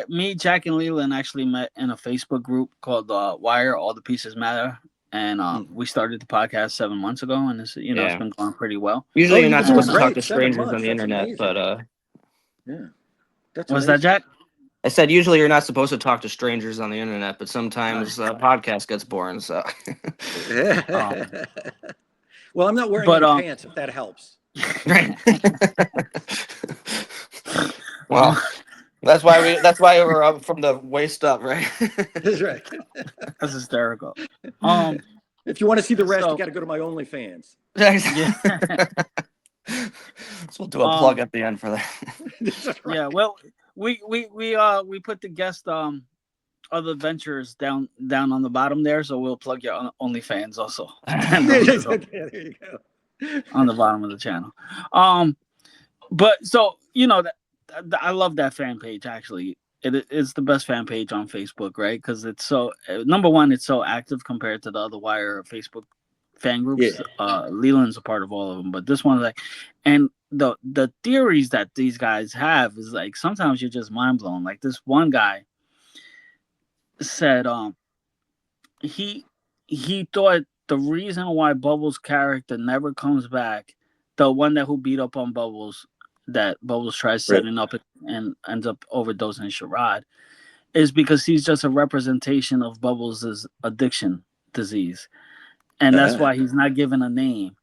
Me, Jack, and Leland actually met in a Facebook group called Wire. All the Pieces Matter, and we started the podcast 7 months ago, and it's it's been going pretty well. Usually, you're not doing supposed to talk great. to 7 strangers on months. the That's internet, amazing. but Yeah, that's Was that amazing. Jack? I said usually you're not supposed to talk to strangers on the internet, but sometimes podcast gets boring. So, Well, I'm not wearing any pants, if that helps. right. Well, that's why we're up from the waist up, right? That's right. That's hysterical. If you want to see the rest, so- you got to go to my OnlyFans. Yeah. So we'll do a plug at the end for that. Right. Yeah. Well, we put the guest other ventures down on the bottom there, so we'll plug your OnlyFans also. There you go. On the bottom of the channel. But so I love that fan page. Actually, it's the best fan page on Facebook, right? Because it's so number one, it's so active compared to the other Wire Facebook fan groups. Yeah. Leland's a part of all of them, but this one's like, and the theories that these guys have is like sometimes you're just mind blown. Like this one guy said, he thought the reason why Bubbles' character never comes back, the one who beat up on Bubbles, that Bubbles tries setting up and ends up overdosing Sherrod, is because he's just a representation of Bubbles' addiction disease. And that's why he's not given a name.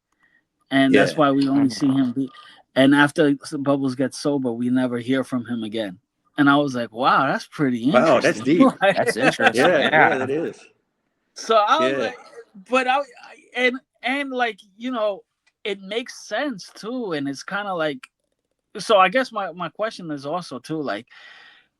And that's why we only see him and after Bubbles gets sober, we never hear from him again. And I was like, wow, that's pretty interesting. Wow, that's deep. That's interesting. Yeah, that is. So I was like, but and like, it makes sense too. And it's kind of like, so I guess my question is also too, like,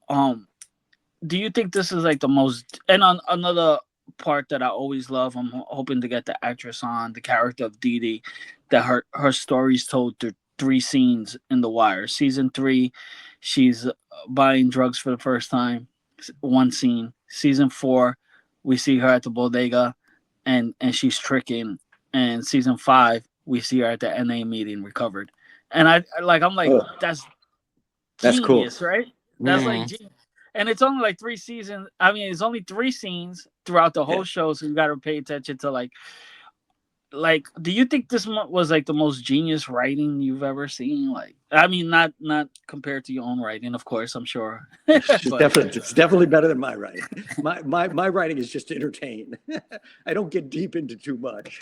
do you think this is like the most, and on another part that I always love, I'm hoping to get the actress on, the character of Dee Dee, that her story's told through 3 scenes in The Wire. Season 3, she's buying drugs for the first time, 1 scene. Season 4, we see her at the bodega, and she's tricking. And season 5, we see her at the NA meeting recovered, and I'm like, Oh, that's that's cool. genius, right? That's like Mhm. genius. And it's only like 3 seasons. I mean, it's only 3 scenes throughout the Yeah. whole show, so you got to pay attention to do you think this was like the most genius writing you've ever seen? Like, I mean, not compared to your own writing, of course, I'm sure, but It's definitely better than my writing. My writing is just to entertain. I don't get deep into too much.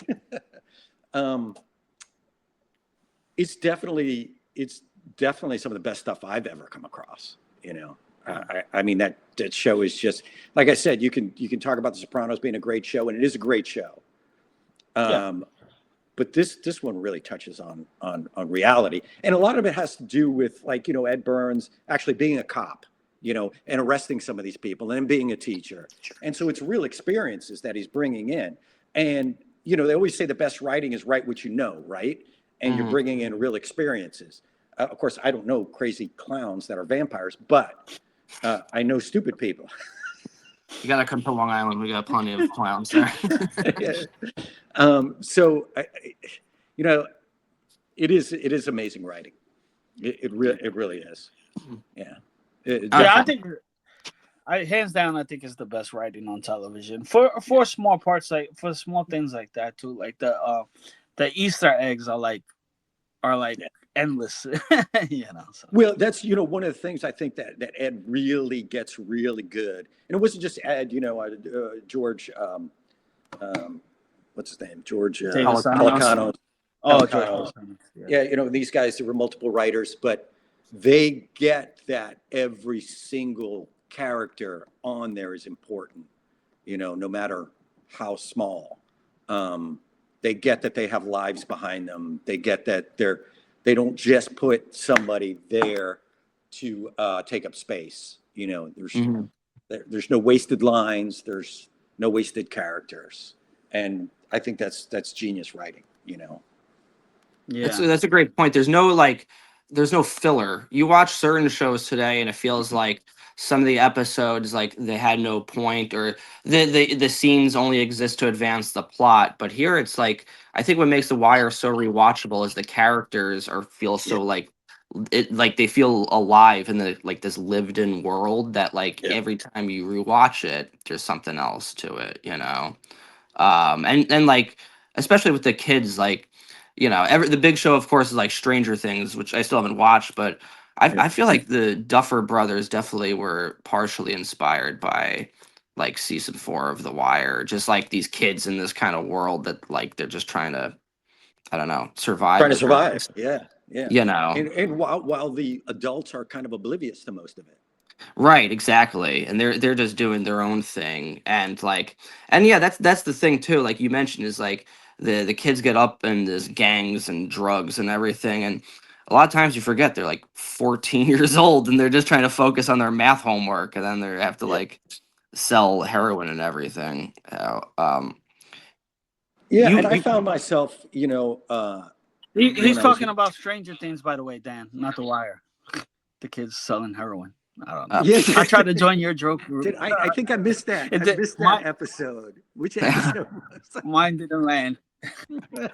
um, it's definitely some of the best stuff I've ever come across. You know, I mean that show is just like I said. You can talk about The Sopranos being a great show, and it is a great show. yeah, But this one really touches on reality, and a lot of it has to do with, like, Ed Burns actually being a cop, and arresting some of these people, and being a teacher, and so it's real experiences that he's bringing in, and they always say the best writing is write what you know, right? And you're Mhm. bringing in real experiences. Of course, I don't know crazy clowns that are vampires, but I know stupid people. You gotta come to Long Island. We got plenty of clowns there. Yeah. So you know, it is amazing writing. It really is. Yeah. yeah. I Okay. Definitely. think hands down, I think it's the best writing on television for small parts, like for small things like that too. Like the Easter eggs are Yeah. endless, So Well, that's one of the things I think that Ed really gets really good, and it wasn't just Ed. George, what's his name? George David Simon. Pelicanos. Pelicano. Oh, George Pelicano. Simon. Yeah. Yeah, these guys, there were multiple writers, but they get that every single character on there is important, no matter how small. They get that they have lives behind them. They get that they don't just put somebody there to take up space. Mhm. There's no wasted lines. There's no wasted characters, and I think that's genius writing. Yeah. That's a great point. There's no filler. You watch certain shows today, and it feels like some of the episodes like they had no point, or the scenes only exist to advance the plot. But here, it's like I think what makes The Wire so rewatchable is the characters feel Yeah, so like they feel alive in the like this lived in world that like yeah. every time you rewatch it, there's something else to it. And like especially with the kids, like the big show of course is like Stranger Things, which I still haven't watched, but Yeah. I feel like the Duffer Brothers definitely were partially inspired by like season 4 of The Wire, just like these kids in this kind of world that like they're just trying to, I don't know, survive Trying to as much survive. as Yeah, yeah. you know. And while the adults are kind of oblivious to most of it. Right, exactly. And they're just doing their own thing. And yeah, that's the thing too. Like you mentioned, is like the kids get up and there's gangs and drugs and everything. And a lot of times you forget they're like 14 years old and they're just trying to focus on their math homework, and then they have to Yeah. like sell heroin and everything. Yeah, You, and I you found myself, He's when I was talking about Stranger Things, by the way, Dan, not The Wire. The kids selling heroin. I don't know. yeah. I tried to join your joke group. I think I missed that. It I did, missed that episode. Which episode mine didn't land. was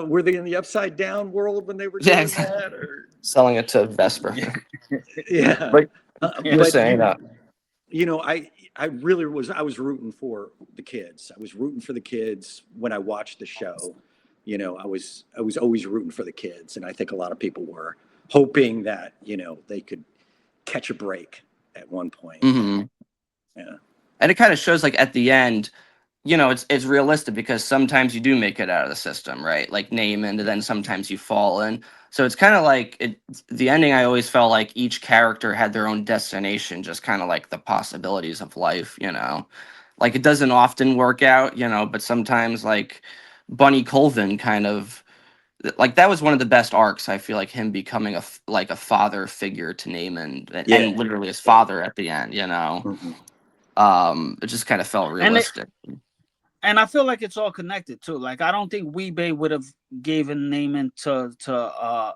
were they in the upside down world when they were yeah, doing that, or Selling it to Vesper. Yeah. yeah? Like Yeah. just But saying, I really I was rooting for the kids. I was rooting for the kids when I watched the show. I was always rooting for the kids, and I think a lot of people were hoping that they could catch a break at one point. hmm Yeah, and it kind of shows like at the end, it's realistic because sometimes you do make it out of the system, right? Like Naaman, and then sometimes you fall in. So it's kind of like the ending. I always felt like each character had their own destination, just kind of like the possibilities of life. Like it doesn't often work out, but sometimes like Bunny Colvin kind of like that was one of the best arcs. I feel like him becoming like a father figure to Naaman, and yeah, literally his yeah. father at the end. Mhm. It just kind of felt And it, realistic. and I feel like it's all connected too. Like I don't think Weebay would have given Naaman to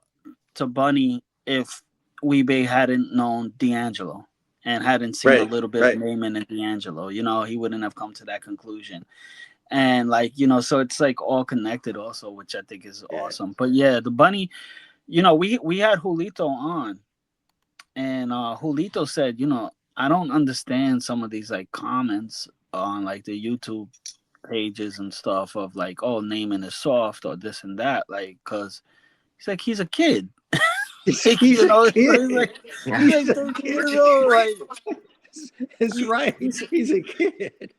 Bunny if Weebay hadn't known D'Angelo. and hadn't seen a little bit of Naaman and D'Angelo, you know, he wouldn't have come to that conclusion. And like, you know, so it's like all connected also, which I think is awesome. But yeah, the bunny, you know, we had Julito on, and Julito said, you know, I don't understand some of these like comments on like the YouTube pages and stuff of like, oh, Naaman is soft or this and that, like, because he's like, he's a kid. He's a kid. Like, he's like 13 years old. Like, it's right. He's a kid.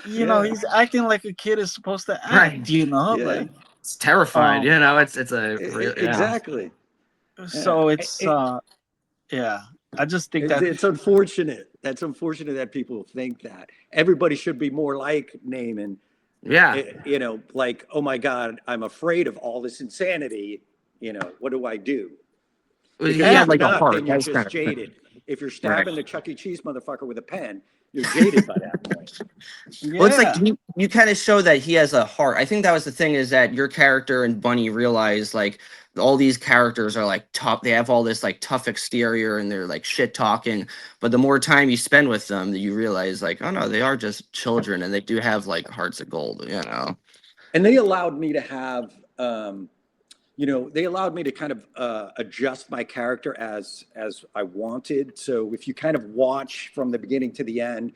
You know, he's acting like a kid is supposed to act. Right. You know, like it's terrified. You know, it's a exactly. So it's yeah. I just think that it's unfortunate. That's unfortunate that people think that everybody should be more like Naaman. Yeah. You know, like, oh my God, I'm afraid of all this insanity. You know, what do I do? Well, he had like a heart. Then you're just jaded. If you're stabbing the Chuck E. Cheese motherfucker with a pen, you're jaded by that point. Well, it's like you kind of show that he has a heart. I think that was the thing, is that your character and Bunny realized like all these characters are like tough. They have all this like tough exterior and they're like shit talking. But the more time you spend with them, you realize like, oh no, they are just children and they do have like hearts of gold, you know. And they allowed me to have, you know, they allowed me to kind of adjust my character as I wanted. So if you kind of watch from the beginning to the end,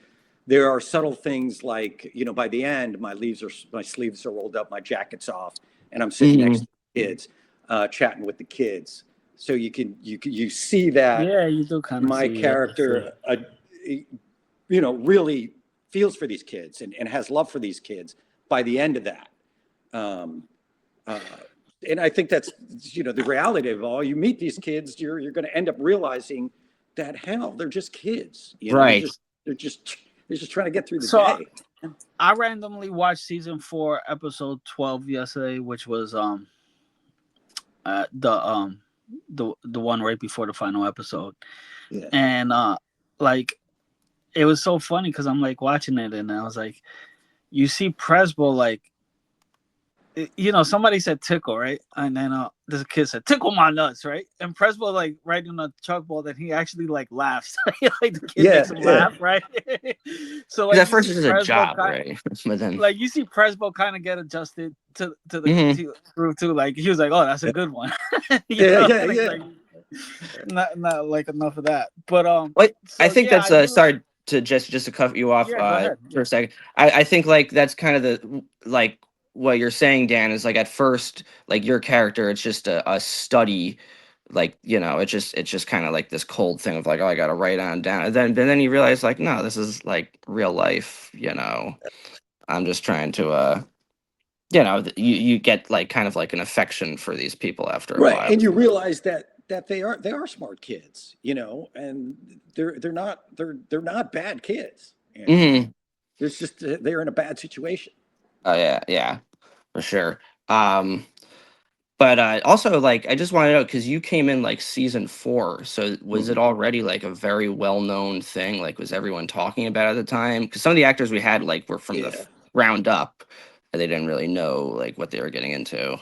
there are subtle things like, you know, by the end, my sleeves are rolled up, my jacket's off, and I'm sitting next to the kids, chatting with the kids. So you see that you do kind of my character, you know, really feels for these kids and has love for these kids by the end of that. And I think that's, you know, the reality of all. You meet these kids, you're going to end up realizing that, hell, they're just kids. You know? Right. They're just trying to get through the day. I randomly watched season 4, episode 12 yesterday, which was the one right before the final episode. Yeah. And like, it was so funny because I'm like watching it and I was like, you see Presbo like, you know, somebody said tickle, right? And then this kid said, tickle my nuts, right? And Presbo like writing on the chalkboard that he actually like laughs. Like the kid makes him laugh, right? So like at first it's a job, right? But then like you see Presbo kind of get adjusted to the group too. Like he was like, oh, that's a good one. Like, not like enough of that. But so, I think that's sorry to just to cut you off for a second. I think like that's kind of the like what you're saying, Dan, is like at first, like your character, it's just a study, like, you know, it's just kind of like this cold thing of like, oh, I gotta write on down. And then you realize like, no, this is like real life, you know. I'm just trying to you know, you get like kind of like an affection for these people after a while. And you realize that they are smart kids, you know, and they're not bad kids. You know? It's just they're in a bad situation. Oh yeah, for sure. But also like I just want to know, because you came in like season 4, so was it already like a very well-known thing? Like was everyone talking about it at the time? Because some of the actors we had like were from the ground up, and they didn't really know like what they were getting into.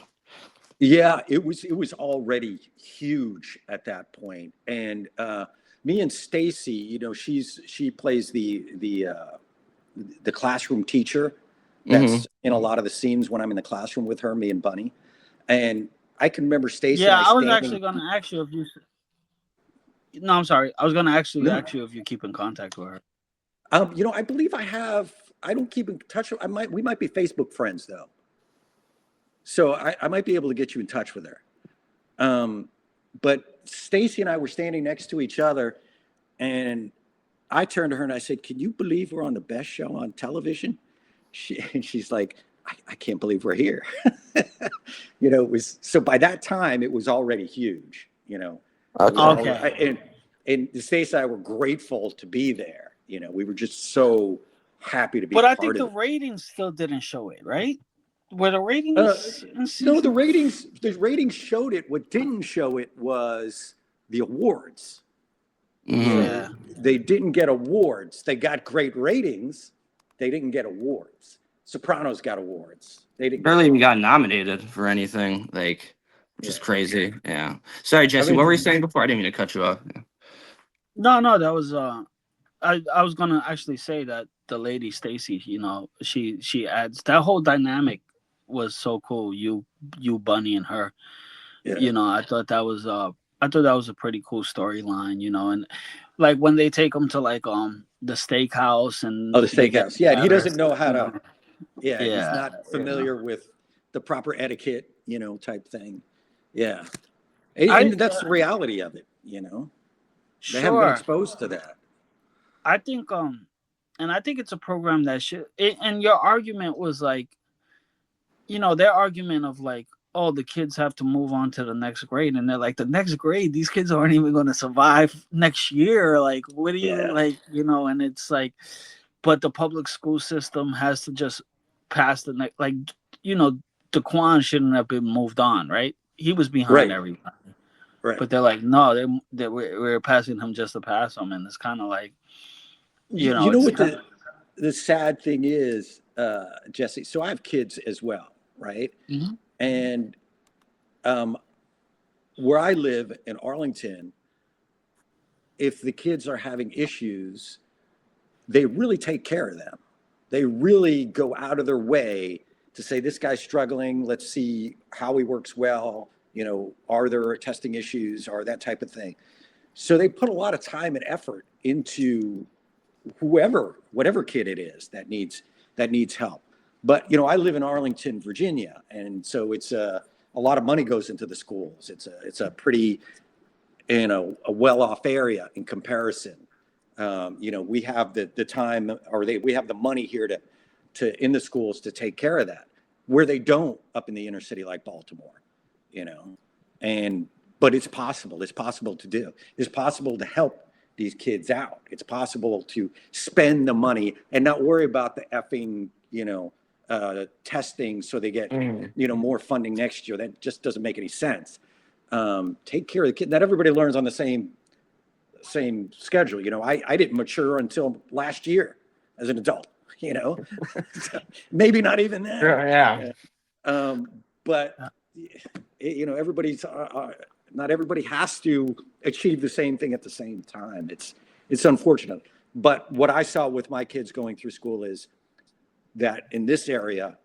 Yeah, it was already huge at that point, and me and Stacy, you know, she plays the classroom teacher. That's in a lot of the scenes when I'm in the classroom with her, me and Bunny. And I can remember Stacy. Yeah, I was actually going to ask you if you. No, I'm sorry. I was going to actually ask you if you keep in contact with her. You know, I believe I have. I don't keep in touch. We might be Facebook friends though. So I might be able to get you in touch with her. But Stacy and I were standing next to each other, and I turned to her and I said, "Can you believe we're on the best show on television?" She's like, I can't believe we're here. You know, it was, so by that time it was already huge, you know. Okay. And Stacey and I were grateful to be there. You know, we were just so happy to be. But I think the ratings still didn't show it, right? Were the ratings? No, the ratings showed it. What didn't show it was the awards. Yeah. They didn't get awards. They got great ratings. They didn't get awards. Sopranos got awards. They didn't barely even got nominated for anything, like, which is crazy. Yeah. Sorry, Jesse, what were you saying before? I didn't mean to cut you off. No, that was I was gonna actually say that the lady Stacy, she adds that whole dynamic was so cool. You Bunny and her. Yeah. I thought that was a pretty cool storyline. And like when they take him to like the steakhouse and Oh, the they get steakhouse. Yeah, and he together, doesn't know how you to. know. Yeah, he's Yeah, not familiar with the proper etiquette, type thing. Yeah, and, I and that's the reality of it. They haven't been sure. exposed to that. I think and I think it's a program that and your argument was like, their argument of like, oh, the kids have to move on to the next grade, and they're like, the next grade, these kids aren't even going to survive next year. Like, what do you Yeah. like, and it's like, but the public school system has to just pass the next, like, you know, Daquan shouldn't have been moved on, right? He was behind Right. everybody, Right. but they're like, no, we're passing him just to pass him, and it's kind of like, You know it's what kind the sad thing is, Jesse? So I have kids as well, right? of. And um, where I live in Arlington, if the kids are having issues, they really take care of them. They really go out of their way to say, this guy's struggling. Let's see how he works well. Are there testing issues or that type of thing? So they put a lot of time and effort into whatever kid it is that needs help. But I live in Arlington, Virginia, and so it's a lot of money goes into the schools. It's a pretty a well-off area in comparison. We have the time, or we have the money here to in the schools to take care of that, where they don't up in the inner city like Baltimore. But it's possible. It's possible to do. It's possible to help these kids out. It's possible to spend the money and not worry about the effing, testing so they get, more funding next year. That just doesn't make any sense. Take care of the kid. Not everybody learns on the same schedule. I didn't mature until last year as an adult, maybe not even then. Yeah. But everybody's not everybody has to achieve the same thing at the same time. It's unfortunate. But what I saw with my kids going through school is that in this area,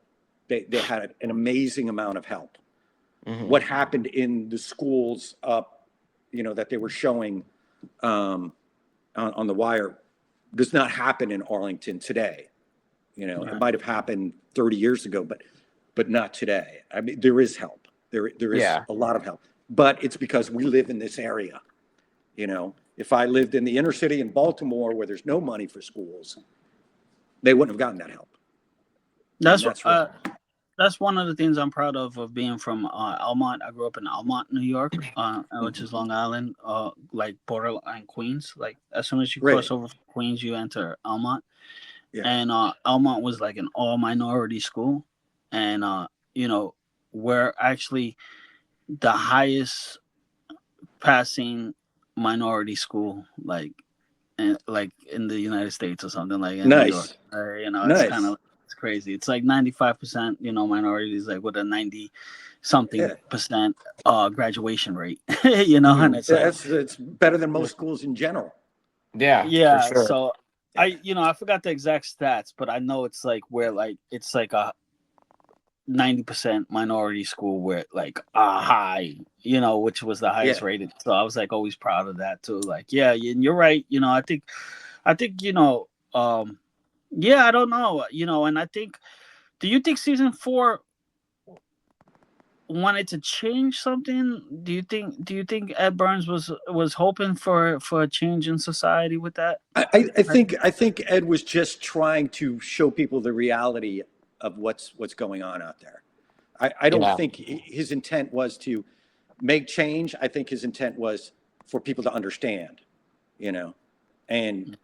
they had an amazing amount of help. Mhm. What happened in the schools up, that they were showing on the wire does not happen in Arlington today. It might have happened 30 years ago, but not today. I mean, there is help. There is Yeah. a lot of help, but it's because we live in this area. If I lived in the inner city in Baltimore where there's no money for schools, they wouldn't have gotten that help. That's And that's wrong. that's one of the things I'm proud of being from Almont. I grew up in Almont, New York, which is Long Island, like borderline Queens. Like as soon as you cross Right. over from Queens, you enter Almont, Yeah. and Almont was like an all minority school, and we're actually the highest passing minority school, like in the United States or something, like in New York. Nice. It's kind Nice. of it's crazy. It's like 95%, minorities, like with a 90 something Yeah. percent graduation rate. And it's like It's better than most schools in general. Yeah. yeah. For sure. So I forgot the exact stats, but I know it's like where like it's like a 90% minority school where like a high, which was the highest Yeah. rated. So I was like always proud of that too. Like, yeah, and you're right. I think, yeah, I don't know, and I think, do you think season 4 wanted to change something? Do you think Ed Burns was hoping for a change in society with that? I think Ed was just trying to show people the reality of what's going on out there. I don't Yeah. think his intent was to make change. I think his intent was for people to understand, and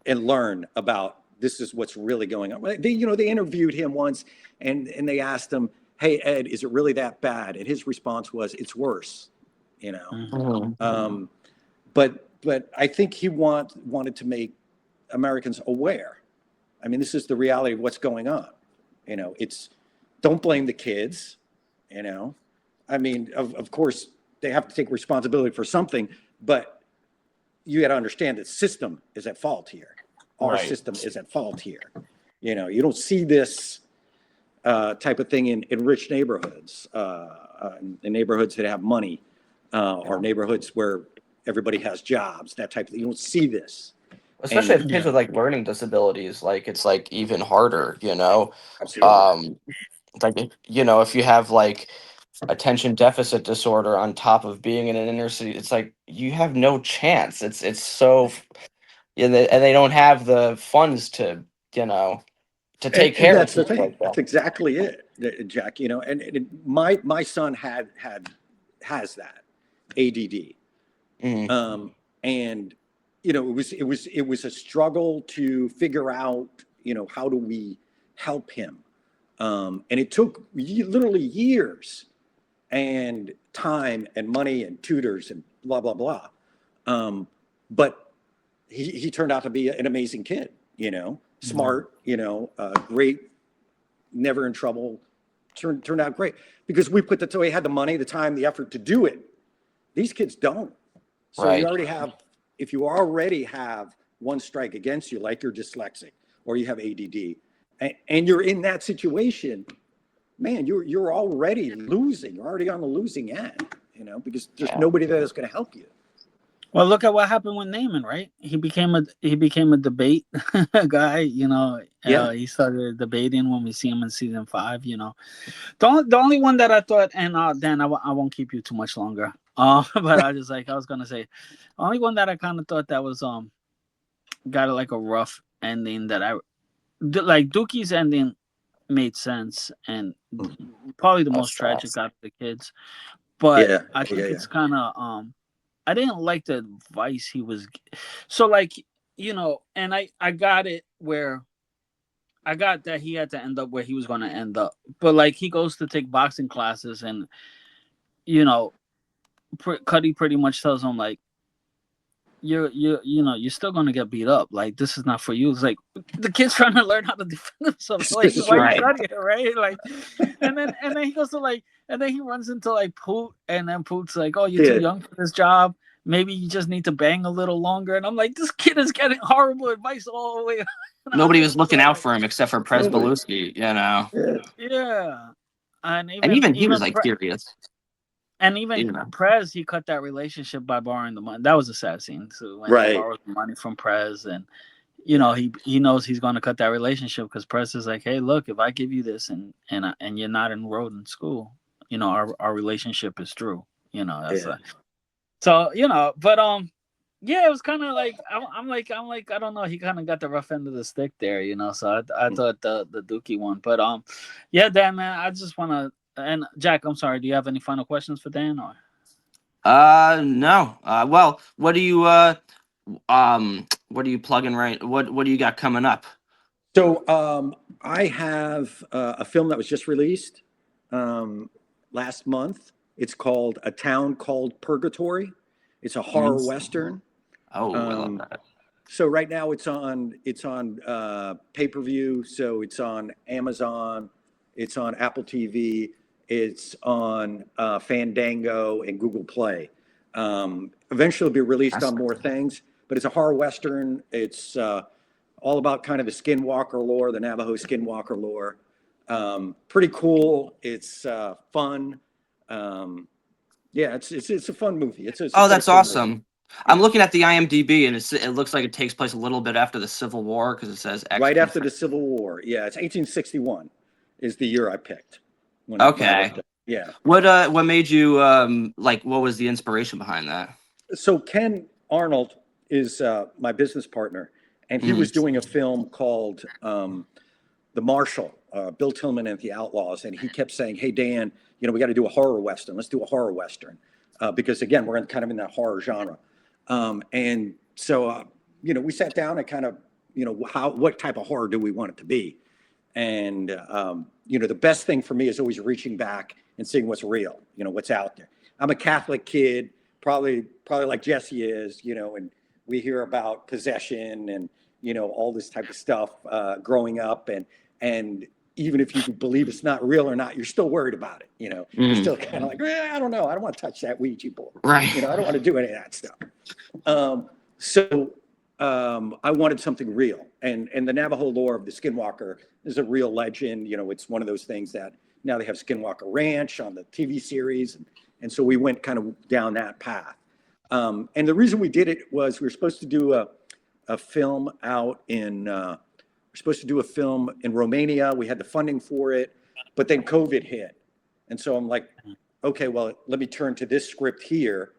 learn about this is what's really going on. They interviewed him once and they asked him, "Hey Ed, is it really that bad?" And his response was, "It's worse." Mhm. But I think he wanted to make Americans aware. I mean, this is the reality of what's going on. It's don't blame the kids. I mean, of course they have to take responsibility for something, but you got to understand that system is at fault here. Our Right. system is at fault here. You know, you don't see this type of thing in rich neighborhoods, in neighborhoods that have money, or neighborhoods where everybody has jobs, that type of thing. You don't see this. Especially And if kids with like learning disabilities, like it's like even harder, you know. absolutely. Like you know, if you have like attention deficit disorder on top of being in an inner city, it's like you have no chance. It's so, and they don't have the funds to, you know, to take And care of that's the people thing. like That's that. exactly it, Jack. You know, and my son has that ADD. Mhm. And you know, it was a struggle to figure out, you know, how do we help him. And it took literally years and time and money and tutors and blah blah blah. But he turned out to be an amazing kid. You know, smart. You know, great, never in trouble. Turned out great because we had the money, the time, the effort to do it. These kids don't. So Right. if you already have one strike against you, like you're dyslexic or you have ADD, and you're in that situation, man, you're already losing. You're already on the losing end, you know, because there's Yeah. nobody there that's going to help you. Well, look at what happened with Naaman, right? He became a debate guy. You know, Yeah. he started debating when we see him in season 5. You know, the only one that I thought, and Dan, I won't keep you too much longer. But I was gonna say, only one that I kind of thought that was got like a rough ending that like Dookie's ending made sense and probably the most That's tragic fast. out of the kids. But Yeah. I think Yeah. it's kind of I didn't like the advice he was so like, you know, and I got it where I got that he had to end up where he was going to end up. But like he goes to take boxing classes and you know, Cuddy pretty much tells him like you know you're still gonna get beat up. Like this is not for you. It's like the kid's trying to learn how to defend himself. So, like why you Right. studying, right? Like, and then he goes to like, and then he runs into like Poot, and then Poot's like, oh, you're too Yeah. young for this job. Maybe you just need to bang a little longer. And I'm like, this kid is getting horrible advice all the way. And I'm Nobody was just looking out like, for him except for Prez Nobody. Belusky, you know. Yeah. yeah. And And even he was even like furious, even you know. Prez, he cut that relationship by borrowing the money. That was a sad scene too, when he Right. borrowed the money from Prez, and you know he knows he's going to cut that relationship because Prez is like, hey, look, if I give you this and you're not enrolled in school, you know our relationship is through. You know that's Yeah. so you know, but yeah, it was kind of like I'm like I don't know. He kind of got the rough end of the stick there, you know. So I thought the Dookie one, but yeah, Dan, man, I just want to. And Jack, I'm sorry. Do you have any final questions for Dan? Or No. Well, what are you plugging right? What do you got coming up? So I have a film that was just released last month. It's called A Town Called Purgatory. It's a horror Mhm. western. Oh, I love that. So right now it's on pay-per-view. So it's on Amazon, it's on Apple TV, it's on Fandango and Google Play. Eventually it'll be released on more things, but it's a horror western. It's all about kind of the Skinwalker lore, the Navajo Skinwalker lore. Pretty cool. It's fun. Yeah, it's a fun movie. It's a Oh, pretty that's cool movie. awesome. I'm Yeah. looking at the IMDb, and it looks like it takes place a little bit after the Civil War because it says Right after the Civil War. Yeah, it's 1861 is the year I picked. When I Okay. looked up. Yeah. What made you like? What was the inspiration behind that? So Ken Arnold is my business partner, and he was doing a film called The Marshal, Bill Tillman and the Outlaws, and he kept saying, "Hey Dan, you know we got to do a horror western. Let's do a horror western," because again we're kind of in that horror genre. And so you know we sat down and kind of you know what type of horror do we want it to be, and you know the best thing for me is always reaching back and seeing what's real, you know what's out there. I'm a Catholic kid, probably like Jesse is, you know, and we hear about possession and you know all this type of stuff growing up, and even if you believe it's not real or not, you're still worried about it. You know, you're still kind of like, I don't know, I don't want to touch that Ouija board. Right. You know, I don't want to do any of that stuff. So I wanted something real, and the Navajo lore of the Skinwalker is a real legend. You know, it's one of those things that now they have Skinwalker Ranch on the TV series, and so we went kind of down that path. And the reason we did it was we were supposed to do a film out in we're supposed to do a film in Romania. We had the funding for it, but then COVID hit, and so I'm like, okay, well, let me turn to this script here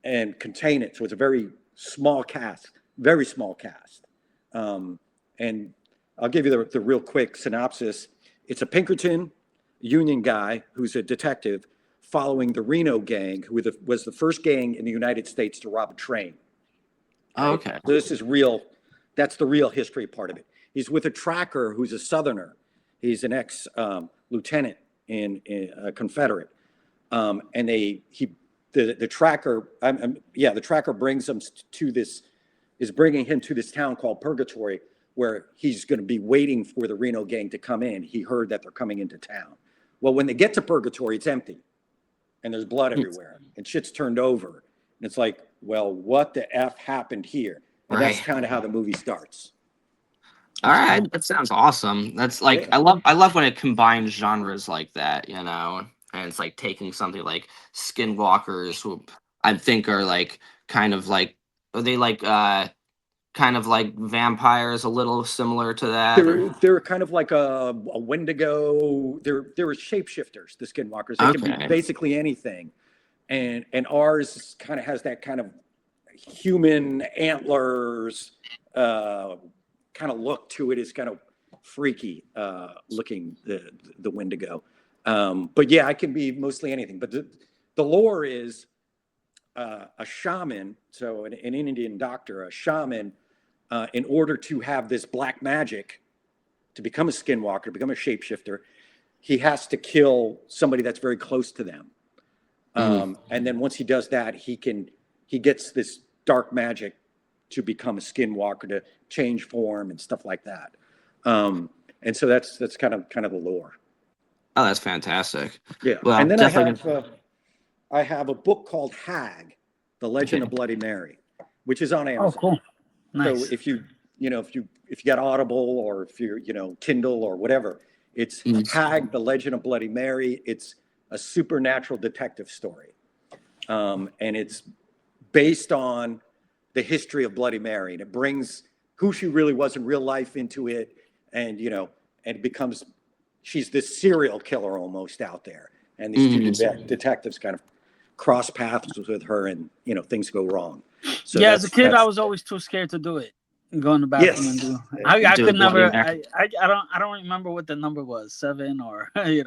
and contain it. So it's a very small cast, very small cast. And I'll give you the real quick synopsis. It's a Pinkerton Union guy who's a detective following the Reno gang, who was the first gang in the United States to rob a train. Oh, okay. So this is real. That's the real history part of it. He's with a tracker who's a Southerner. He's an ex lieutenant in a Confederate. And the tracker, the tracker brings him to this, is bringing him to this town called Purgatory, where he's going to be waiting for the Reno gang to come in. He heard that they're coming into town. Well, when they get to Purgatory, it's empty, and there's blood everywhere, and shit's turned over. And it's like, well, what the F happened here? And that's kind of how the movie starts. All right, that sounds awesome. That's like, I love when it combines genres like that, you know, and it's like taking something like Skinwalkers, who I think are like kind of like, are they like kind of like vampires, a little similar to that? They're kind of like a Wendigo. They're shapeshifters, the Skinwalkers. They can be basically anything, and ours kind of has that kind of human antlers kind of look to it. Is kind of freaky looking, the Wendigo. But yeah, I can be mostly anything. But the lore is a shaman, so an Indian doctor, a shaman. In order to have this black magic, to become a Skinwalker, to become a shapeshifter, he has to kill somebody that's very close to them. And then once he does that, he gets this dark magic to become a Skinwalker, to change form and stuff like that. And so that's kind of the lore. Oh, that's fantastic. Yeah. Well, and then I have a book called Hag, The Legend of Bloody Mary, which is on Amazon. Oh, cool. Nice. So if you got Audible, or if you're, Kindle or whatever, it's Hag, The Legend of Bloody Mary. It's a supernatural detective story. And it's based on the history of Bloody Mary. And it brings who she really was in real life into it. And, and it becomes, she's this serial killer almost out there. And these two detectives kind of cross paths with her, and, things go wrong. So yeah, as a kid, I was always too scared to do it. Go in the bathroom and do. I could never. I don't remember what the number was, 7 or I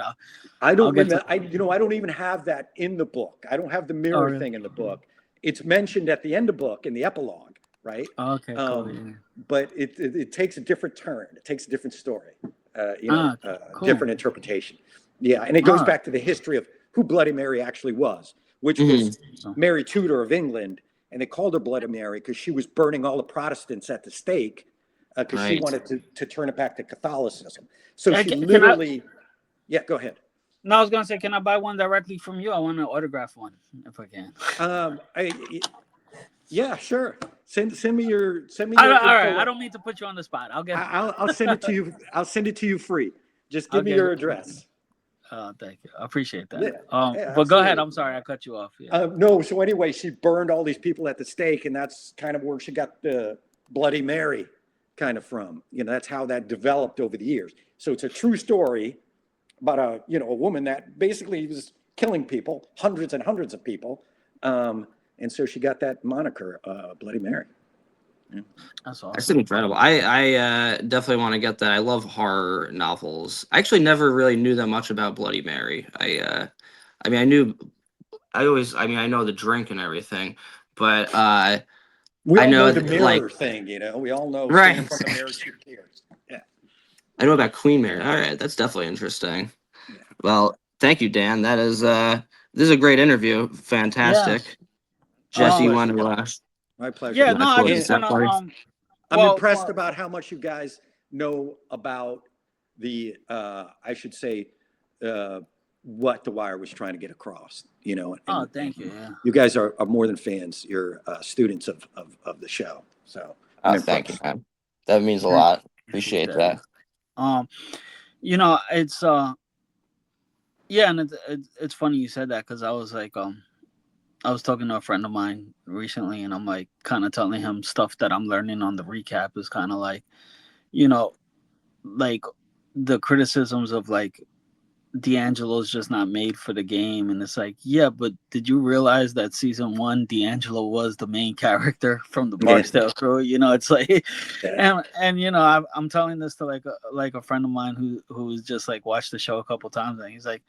don't remember. I don't even have that in the book. I don't have the mirror thing in the book. It's mentioned at the end of the book in the epilogue, right? Okay, cool. But it takes a different turn. It takes a different story. Cool. Different interpretation. Yeah, and it goes back to the history of who Bloody Mary actually was, which was Mary Tudor of England. And they called her Bloody Mary because she was burning all the Protestants at the stake, because she wanted to turn it back to Catholicism. So she literally, go ahead. No, I was gonna say, can I buy one directly from you? I want to autograph one if I can. Yeah, sure. Send me your. All right. I don't mean to put you on the spot. I'll send it to you. I'll send it to you free. Just give me your address. Thank you. I appreciate that. Yeah, but go ahead. I'm sorry, I cut you off. Yeah. No. So anyway, she burned all these people at the stake, and that's kind of where she got the Bloody Mary kind of from. That's how that developed over the years. So it's a true story about a woman that basically was killing people, hundreds and hundreds of people, and so she got that moniker, Bloody Mary. Yeah. That's awesome. That's incredible. I definitely want to get that. I love horror novels. I actually never really knew that much about Bloody Mary. I know the drink and everything, but we all I know the mirror thing. We all know right. From the mirror she appears. Yeah. I know about Queen Mary. All right, that's definitely interesting. Yeah. Well, thank you, Dan. That is this is a great interview. Fantastic. Yeah. Jesse, you want to my pleasure. Yeah, no, I just want to. I'm impressed about how much you guys know about the, I should say, what The Wire was trying to get across, you know. Oh, thank you. Yeah. You guys are more than fans. You're students of the show. So I'm Thank you, impressed. man. That means a Thank lot. Appreciate Appreciate that. You know, it's yeah, and it's funny you said that because I was like I was talking to a friend of mine recently, and I'm like kind of telling him stuff that I'm learning on the recap is kind of like, you know, like the criticisms of like D'Angelo's just not made for the game, and it's like, yeah, but did you realize that season 1 D'Angelo was the main character from the Barksdale crew? You know, it's like, and you know, I'm telling this to like a friend of mine who's just like watched the show a couple times, and he's like,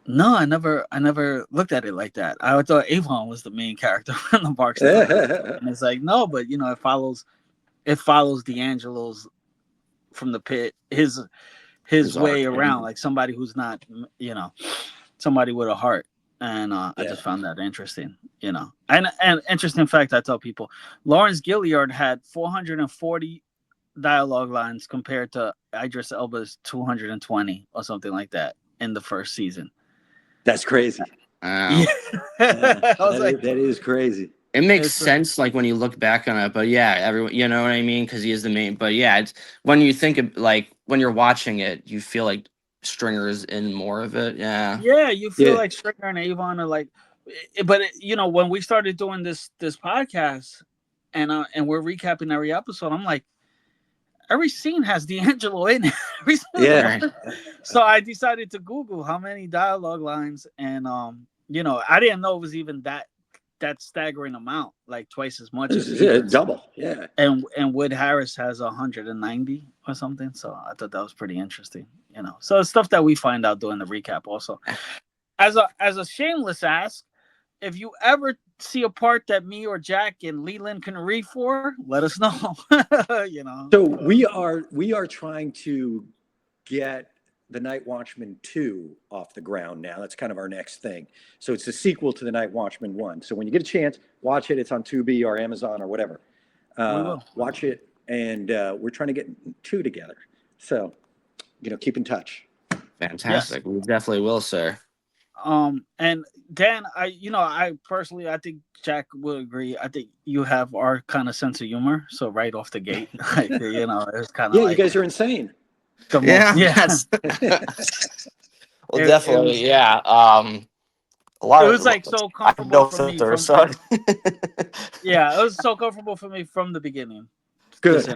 no, I never looked at it like that. I thought Avon was the main character from the Barksdale crew. And it's like, no, but you know, it follows D'Angelo's from the pit, his way around, like somebody who's not, you know, somebody with a heart. And I just found that interesting, you know. And interesting fact, I tell people, Lawrence Gilliard had 440 dialogue lines compared to Idris Elba's 220 or something like that in the first season. That's crazy. Yeah. I was like, that is crazy. It makes sense, like when you look back on it, but yeah, everyone, you know what I mean, because he is the main. But yeah, it's when you think of like when you're watching it, you feel like Stringer is in more of it. Yeah, yeah, you feel like Stringer and Avon are like, but you know, when we started doing this podcast, and we're recapping every episode, I'm like, every scene has D'Angelo in it. So I decided to Google how many dialogue lines, and you know, I didn't know it was even that staggering amount, like twice as much as double. Yeah. And Wood Harris has 190 or something. So I thought that was pretty interesting, you know. So it's stuff that we find out during the recap also. As a shameless ask, if you ever see a part that me or Jack and Leland can read for, let us know. You know. So we are trying to get The Night Watchman 2 off the ground now. That's kind of our next thing. So it's a sequel to The Night Watchman 1. So when you get a chance, watch it. It's on Tubi or Amazon or whatever. Watch it, and we're trying to get 2 together. So, you know, keep in touch. fantastic. Yes. We definitely will, sir. And Dan, I personally, I think Jack will agree. I think you have our kind of sense of humor. So right off the gate, like, you know, it's kind of you guys are insane. Yes. Well, definitely, yeah. A lot. It was like so comfortable for me. Yeah, it was so comfortable for me from the beginning. Good.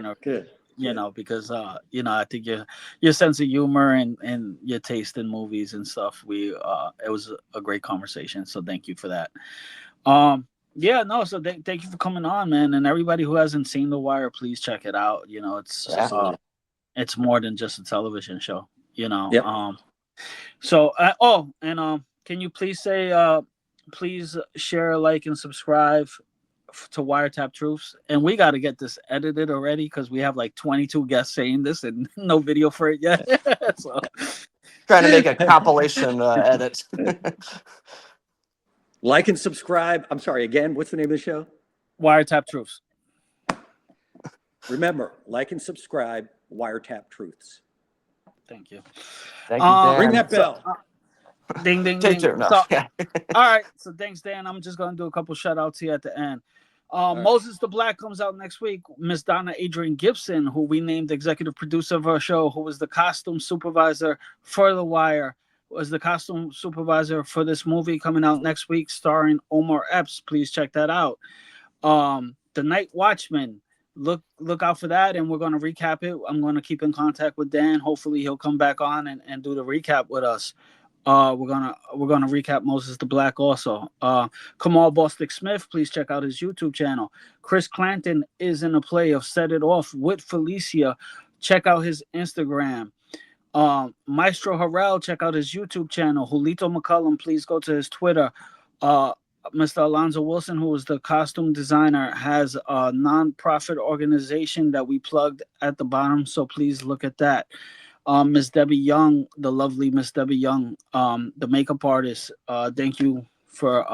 You know, because you know, I think your sense of humor and your taste in movies and stuff, it was a great conversation. So thank you for that. Yeah, no, so thank you for coming on, man. And everybody who hasn't seen The Wire, please check it out. You know, it's more than just a television show, you know. So can you please say please share, like, and subscribe to Wiretap Truths? And we got to get this edited already because we have like 22 guests saying this and no video for it yet. So trying to make a compilation edit. Like and subscribe. I'm sorry, again, what's the name of the show? Wiretap Truths. Remember, like and subscribe, Wiretap Truths. Thank you. Thank you, Dan. Ring that bell. Ding, ding, ding. So, all right. So thanks, Dan. I'm just going to do a couple shout outs here at the end. Moses the Black comes out next week. Miss Donna Adrian Gibson, who we named executive producer of our show, who was the costume supervisor for The Wire, was the costume supervisor for this movie coming out next week, starring Omar Epps. Please check that out. The Night Watchman. Look out for that, and we're going to recap it. I'm going to keep in contact with Dan. Hopefully he'll come back on and do the recap with us. We're gonna recap Moses the Black also. Kamal Bostic Smith, please check out his YouTube channel. Chris Clanton is in a play of Set It Off with Felicia. Check out his Instagram. Maestro Harrell, check out his YouTube channel. Julito McCullum, please go to his Twitter. Mr. Alonzo Wilson, who is the costume designer, has a non-profit organization that we plugged at the bottom, so please look at that. Miss Debbie Young, the lovely Miss Debbie Young, the makeup artist, thank you for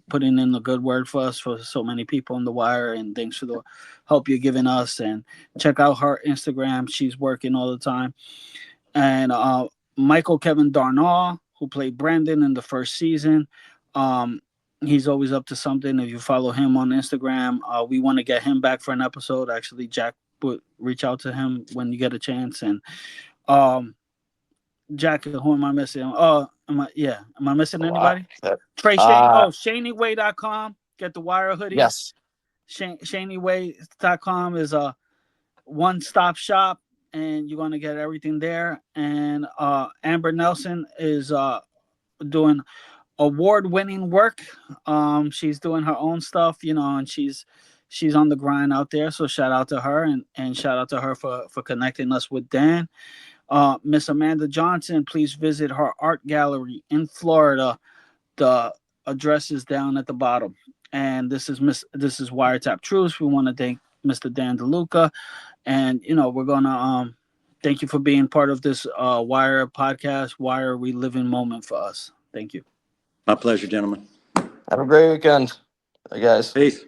putting in the good word for us, for so many people on The Wire, and thanks for the help you're giving us. And check out her Instagram. She's working all the time. And Michael Kevin Darnaw, who played Brandon in the first season. He's always up to something. If you follow him on Instagram, we want to get him back for an episode. Actually, Jack would reach out to him when you get a chance. And Jack, who am I missing? Am I missing anybody? Trey Shane. ShaneyWay.com. Get the Wire hoodies. Yes. ShaneyWay.com is a one-stop shop, and you're gonna get everything there. And Amber Nelson is doing award-winning work. She's doing her own stuff, and she's on the grind out there. So shout out to her, and shout out to her for connecting us with Dan. Miss Amanda Johnson, please visit her art gallery in Florida. The address is down at the bottom. And this is Wiretapped Truths. We want to thank Mr. Dan DeLuca, and we're gonna thank you for being part of this Wire podcast, Wire reliving moment for us. Thank you. My pleasure, gentlemen. Have a great weekend, guys. Peace.